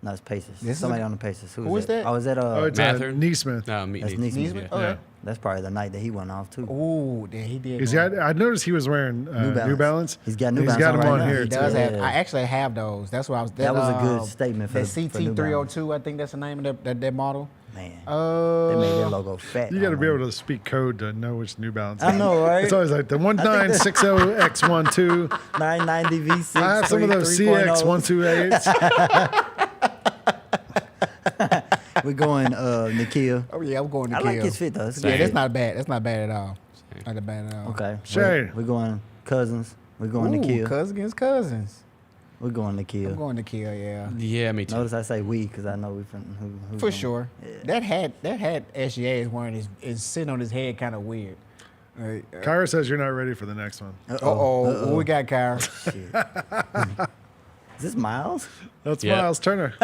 No, it's Pacers. This is Somebody a- on the Pacers. Who is that? Oh, is that Oh, it's Mathern? Neesmith. No, me. That's neither. Neesmith. Neesmith? Yeah. Okay. That's probably the night that he went off too. Ooh, yeah, he did. Is go. I noticed he was wearing New Balance. Balance. He's got New He's Balance got on them right on now. here He too. does have. Yeah. I actually have those. That's what I was. That was a good statement for the New CT 302. I think that's the name of that model. Man, they made their logo fat. You got to be able to speak code to know which New Balance. I know, right? It's always like the 1960X12. 990 V6. I have some of those CX128s. We're going Nikhil. Oh yeah, I'm going I Nikhil. like his fit though. Yeah, that's not bad. That's not bad at all. Not that bad at all. Okay. Shay. We're going Cousins. We're going Ooh, Nikhil. cousins against cousins. We're going Nikhil. I'm going Nikhil, yeah. Yeah, me too. Notice I say we because I know we from who For sure. That hat SGA is wearing is sitting on his head kind of weird. Kyra says you're not ready for the next one. What we got, Kyra? Is this Miles? That's Miles Turner.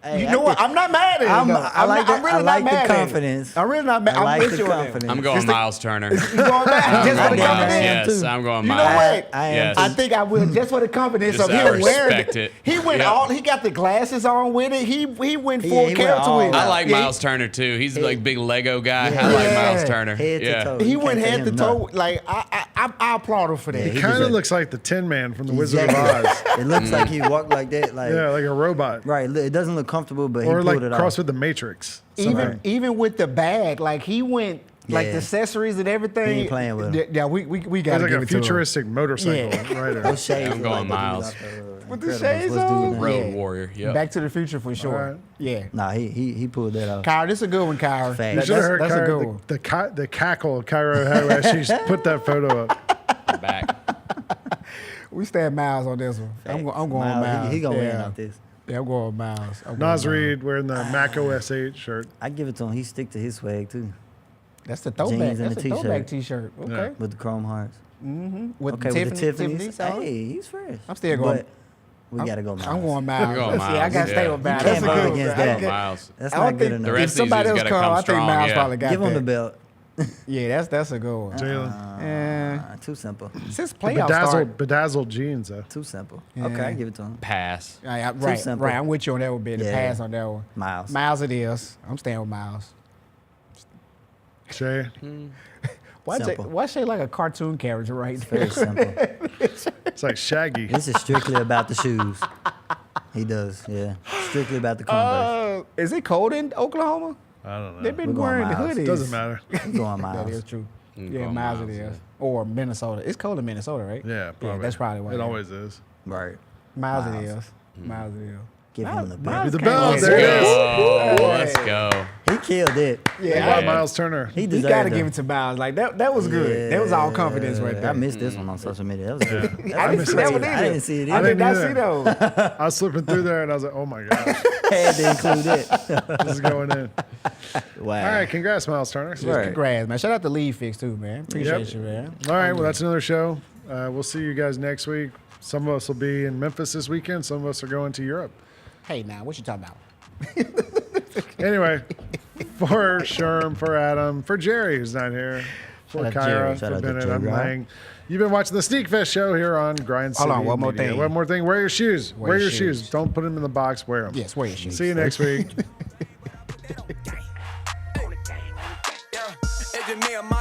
Hey, you know what? I'm not mad at it. I'm I'm really not mad the at confidence. it. I'm really not mad. I like I'm with the you on confidence. I'm going Miles Turner. You going back just for the confidence? Yes, I'm going You know Miles. what? I am Yes. I think I will just for the confidence Just of I him wearing respect it. He went Yep. all. He got the glasses on with it. He went full he went character all with it. I like Yeah, Miles Turner too. He's like big Lego guy. Yeah. I like Yeah. Miles Turner. Head to toe. He You went can't head tell to him toe. nothing. Like I applaud him for that. Yeah, He he kind of just- looks like the Tin Man from the Wizard of Exactly. Oz. It looks like he walked like that. Like Yeah, like a robot. right. It doesn't look comfortable, but he Or pulled like it cross off. with the Matrix. Even with the bag, like he went like Yeah. the accessories and everything. He ain't playing with him. Yeah, we got He's to like give a it to him. futuristic motorcycle rider. Those shades I'm are going like the dude Miles. off the, With the Incredibles. shades What's dude on? name? Road Yeah. Warrior. Yep. Back to the Future for sure. All right. Yeah. Nah, he pulled that off. Kyra, this is a good one, Kyra. Fact. You That- should have heard that's a good Kyra, one. the cackle Kyra had as she put that photo up. Back. We stand Miles on this one. I'm going Miles. He gonna win Yeah. out this. Yeah, I'm going Miles. Nas Reed wearing the Mac OS 8 shirt. I give it to him. He stick to his swag too, That's the throwback. Jeans and That's a a throwback t-shirt. T-shirt. Okay. with the chrome hearts. With Okay, the with the Tiffany's. on it. Hey, he's fresh. I'm still going. But we gotta go Miles. I'm going Miles. We're going See, I Miles, got to stay yeah. with Miles. You That's can't a vote good one. against I that. get- Miles. That's I not don't good think enough. The if rest of these somebody dudes else gotta come, come I think strong, Miles yeah. probably got Give him that. the belt. Yeah, that's a good one. Jalen. Too simple. Since playoffs start, Bedazzled jeans, though. Too simple. Yeah. Okay, I give it to him. Pass. right, simple. right. I'm with you on that one, Ben. The Yeah. pass on that one. Miles. Miles it is. I'm staying with Miles. Shay. Simple. Why Shay like a cartoon character right there? Very simple. It's like Shaggy. This is strictly about the shoes. He does, yeah. Strictly about the Converse. Is it cold in Oklahoma? I don't know. They've been We're going wearing the Miles. hoodies. Doesn't matter. I'm going Miles. That is true. I'm Yeah, going Miles it Miles, is. Or Minnesota. It's cold in Minnesota, right? Yeah, probably. that's probably why. It always is. Right. Miles it Miles. is. Miles it is. Give him the Miles belt. The came bell, in. there it is. Oh, let's go. He killed it. Yeah, Miles Turner. He you deserved got to it. give it to Miles. Like that was good. That was all confidence right there. I missed this one on social media. That was good. I didn't see that one either. I didn't see it I either. did not either. see those. I was slipping through there and I was like, oh my gosh, Had to include it. this is going in. Wow. All right, congrats, Miles Turner. Right. Congrats, man. Shout out to Lead Fix too, man. Appreciate Yep. you, man. All right, well, that's another show. We'll see you guys next week. Some of us will be in Memphis this weekend. Some of us are going to Europe. Hey, now what you talking about? Anyway, for Sherm, for Adam, for Jerry, who's not here, for Shout out Jerry. Kyra, Shout for out to Bennett, Joe I'm Guy. Lang. You've been watching the Sneakfest show here on Grind City. Hold on, one more Media. thing. One more thing. Wear your shoes. Wear your shoes. shoes. Don't put them in the box. Wear them. Yes, wear your shoes. See you next week. It's just me and my